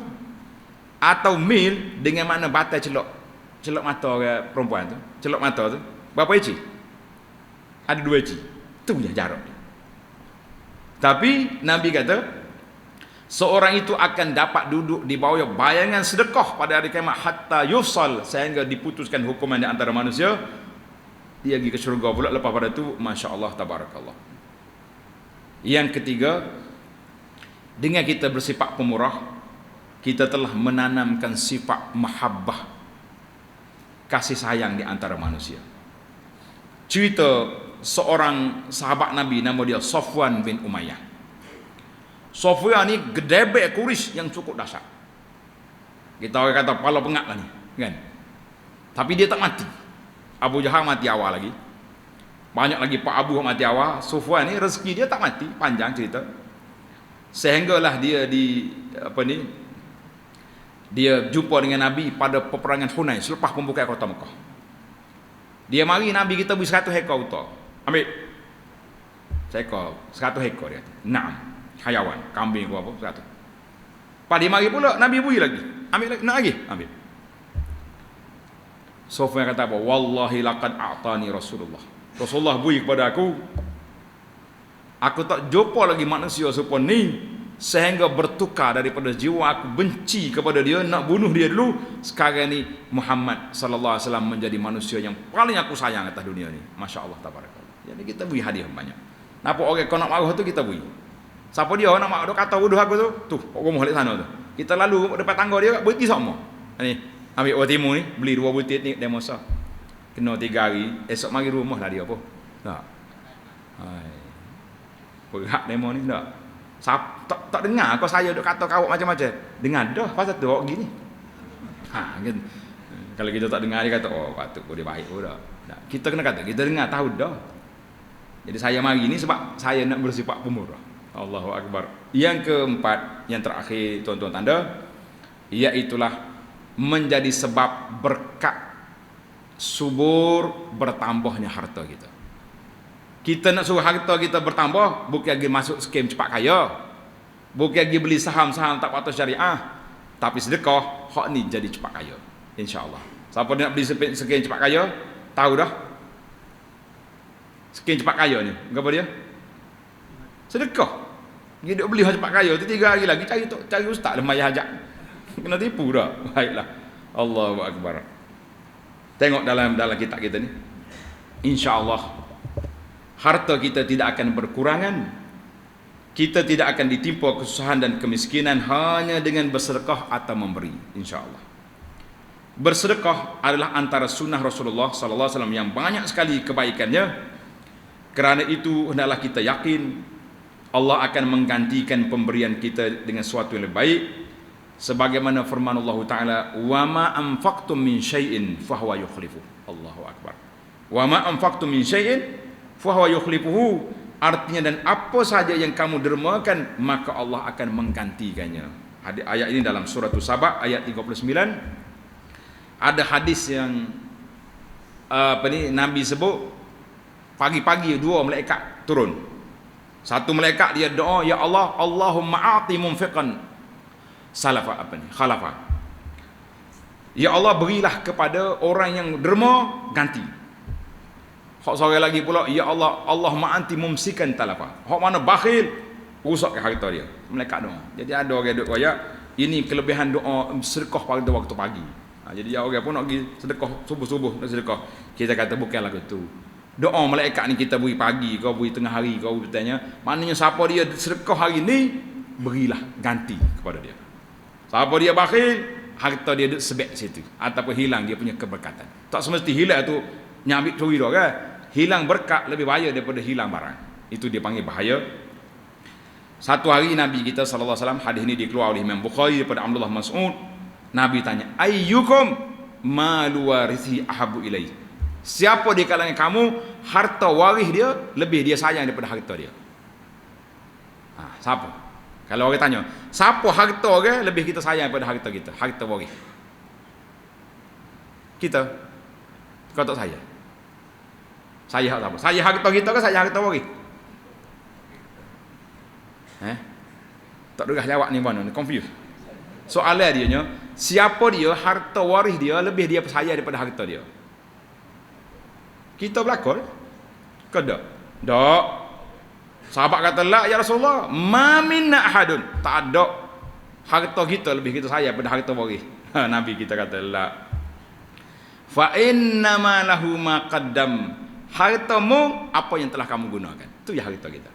atau mil dengan mana batai celok mata orang perempuan tu, celok mata tu berapa inci? Ada 2 inci. Tu je jarak dia. Tapi Nabi kata seorang itu akan dapat duduk di bawah bayangan sedekah pada hari kiamat hatta yufsal, sehingga diputuskan hukuman di antara manusia. Dia pergi ke syurga pula lepas pada tu, masya-Allah tabarakallah. Yang ketiga, Dengan kita bersifat pemurah, kita telah menanamkan sifat mahabbah, kasih sayang di antara manusia. Cerita seorang sahabat Nabi nama dia Safwan bin Umayyah. Safwan ni gedebek Quraisy yang cukup dahsyat. Kita orang kata kepala pengat lah ni, kan? Tapi dia tak mati. Abu Jahal mati awal lagi. Banyak lagi Pak Abu mati awal. Safwan ni rezeki dia tak mati, panjang cerita. Sehinggalah dia dia jumpa dengan Nabi pada peperangan Hunain selepas pembukaan kota Mekah. Dia mari Nabi kita beri 100 ekor unta. Ambil. Seekor, 100 ekor dia. 6 hayawan, kambing ke apa 100. Pas dia mari pula Nabi beri lagi. Ambil lagi, nak lagi, ambil. Sofyan kata apa? Wallahi laqad a'tani Rasulullah. Rasulullah beri kepada aku. Aku tak jumpa lagi manusia serupa ni sehingga bertukar daripada jiwa aku benci kepada dia, nak bunuh dia dulu. Sekarang ni Muhammad sallallahu alaihi wasallam menjadi manusia yang paling aku sayang atas dunia ni. Masya-Allah tabarakallah. Jadi kita beri hadiah banyak. Napa orang kau nak marah tu kita beri. Siapa dia nak marah dia kata bodoh aku tu rumah balik sana tu. Kita lalu depan tangga dia berhenti sama. Ni ambil orang timur ni beli 2 butir ni demo sah. Kena 3 hari, esok mari rumah lah dia apa. Tak. Hai. Berat demo ni tak. Tak dengar kau saya duk kata kau macam-macam. Dengar dah pasal tu awak gini. Ha kan. Kalau kita tak dengar dia kata oh patut dia baik pun dah. Tak. Kita kena kata kita dengar tahu dah. Jadi saya mari ni sebab saya nak bersifat pemurah. Allahu akbar. Yang keempat, yang terakhir tuan-tuan tanda, iaitulah menjadi sebab berkat subur bertambahnya harta kita. Kita nak suruh harta kita bertambah, bukan lagi masuk skem cepat kaya, bukan lagi beli saham-saham tak patut syariah, tapi sedekah, hak ni jadi cepat kaya, insya-Allah. Siapa nak beli skem cepat kaya, tahu dah. Skem cepat kaya ni, apa dia? Sedekah. Dia duk beli cepat kaya tu 3 hari lagi cari ustaz dah mayah hajat. Kena tipu dah. Baiklah. Allahu akbar. Tengok dalam kitab kita ni. Insya-Allah harta kita tidak akan berkurangan. Kita tidak akan ditimpa kesusahan dan kemiskinan hanya dengan bersedekah atau memberi, insya-Allah. Bersedekah adalah antara sunnah Rasulullah sallallahu alaihi wasallam yang banyak sekali kebaikannya. Kerana itu hendaklah kita yakin Allah akan menggantikan pemberian kita dengan sesuatu yang lebih baik, sebagaimana firman Allah Taala, "Wa ma anfaqtum min syai'in fahuwa yukhlifuh." Allahu akbar. "Wa ma anfaqtum min syai'in fahuwa yukhlifuhu." Artinya dan apa sahaja yang kamu dermakan maka Allah akan menggantikannya. Ayat ini dalam surah Saba ayat 39. Ada hadis yang Nabi sebut pagi-pagi 2 malaikat turun. Satu malaikat dia doa, ya Allah, Allahumma a'ti munfiqan khalafa. Ya Allah, berilah kepada orang yang derma ganti. Hak seorang lagi pula, ya Allah, Allahumma anti mumsikan talafa. Hak mana bakhil, rusak harta dia. Malaikat doa. Jadi ada orang duk royak, ini kelebihan doa sedekah pada waktu pagi. Jadi orang pun nak pergi sedekah subuh-subuh nak sedekah. Kita kata bukanlah gitu. Doa malaikat ni kita beri pagi, kau beri tengah hari, kau bertanya, maknanya siapa dia sedekah hari ni, berilah ganti kepada dia. Siapa dia bakhil, harta dia duduk sebek situ ataupun hilang dia punya keberkatan. Tak semesti hilang tu nyambil curi dah kan. Hilang berkat lebih bahaya daripada hilang barang. Itu dia panggil bahaya. Satu hari Nabi kita sallallahu alaihi wasallam, hadis ini dikeluarkan oleh Imam Bukhari daripada Abdullah Mas'ud. Nabi tanya, ayyukum malu warithi ahabu ilaihi. Siapa di kalangan kamu harta waris dia lebih dia sayang daripada harta dia? Siapa? Kalau orang tanya, siapa harta dia lebih kita sayang daripada harta kita? Harta waris. Kita. Kau tak saya. Saya harta apa? Saya harta kita ke saya harta waris? Tak dengar jawab ni mana? Confused. Soalan dia nya, siapa dia harta waris dia lebih dia sayang daripada harta dia? Kita berlakon ke tak? Tak. Sahabat kata la ya Rasulullah, ma minna ahadun. Tak ada harta kita lebih kita sayang pada harta waris. Nabi kita kata la. Fa inna ma lahu ma qaddam. Hartamu apa yang telah kamu gunakan. Itu ya harta kita.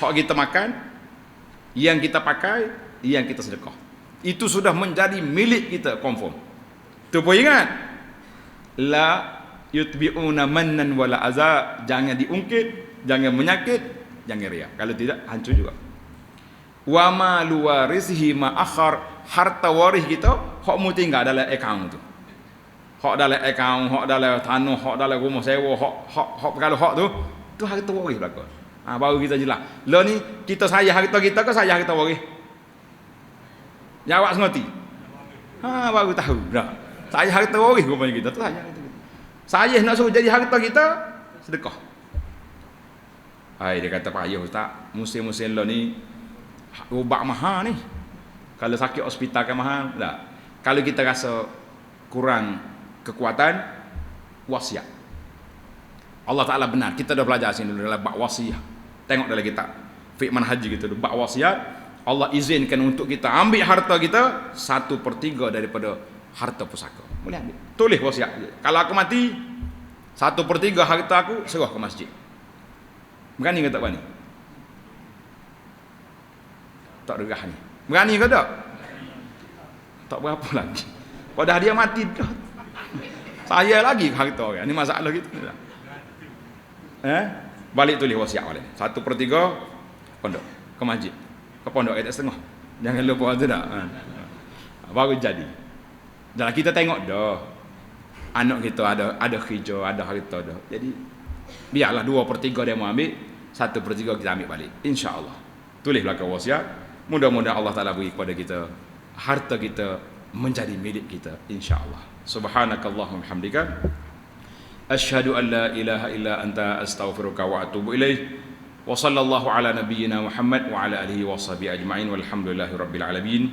Hak kita makan, Yang kita pakai, yang kita sedekah. Itu sudah menjadi milik kita, confirm. Tu pun ingat. La yutbi'una mannan wala azza, jangan diungkit, jangan menyakit, jangan riak. Kalau tidak hancur juga. Wa ma luwarisihi ma akhar, harta waris kita hak mu tinggal dalam akaun tu. Hak dalam akaun, hak dalam tanah, hak dalam rumah sewa, hak kalau hak tu harta waris belaka. Baru kita jelas. Lah ni kita sayang harta kita ke sayang harta waris? Jawab sengerti. Baru tahu dah. Saya harta waris rupanya kita tu sayang harta kita. Saya nak suruh jadi harta kita sedekah. Dia kata payah ustaz, musim-musim lah ni ubat mahal ni. Kalau sakit hospital kan mahal. Tak. Kalau kita rasa kurang kekuatan, wasiat. Allah Ta'ala benar. Kita dah belajar sini dulu dalam bab wasiat. Tengok dalam kitab fiqh manhaj kita tu, bab wasiat. Allah izinkan untuk kita ambil harta kita 1/3 daripada harta pusaka. Boleh ambil. Tulis wasiat. Kalau aku mati, 1/3 harta aku serah ke masjid. Berani ke tak berani? Tak regah ni. Berani ke tak? Tak berapa lagi. Pada dia mati dah. Saya lagi harta orang. Ni masalah kita. Balik tulis wasiat balik. 1/3 pondok ke masjid. Ke pondok ayat setengah. Jangan lupa tu tak. Baru jadi. Dan kita tengok dah. Anak kita ada hijau, ada harta dah. Jadi biarlah 2/3 dia mau ambil, 1/3 kita ambil balik. Insya-Allah. Tulis belakang wasiat. Mudah-mudahan Allah Taala beri kepada kita harta kita menjadi milik kita, insya-Allah. Subhanakallahumma hamdika asyhadu an la ilaha illa anta astaghfiruka wa atubu ilaik. Wa sallallahu ala nabiyyina Muhammad wa ala alihi wa sahbihi ajma'in walhamdulillahi rabbil alamin.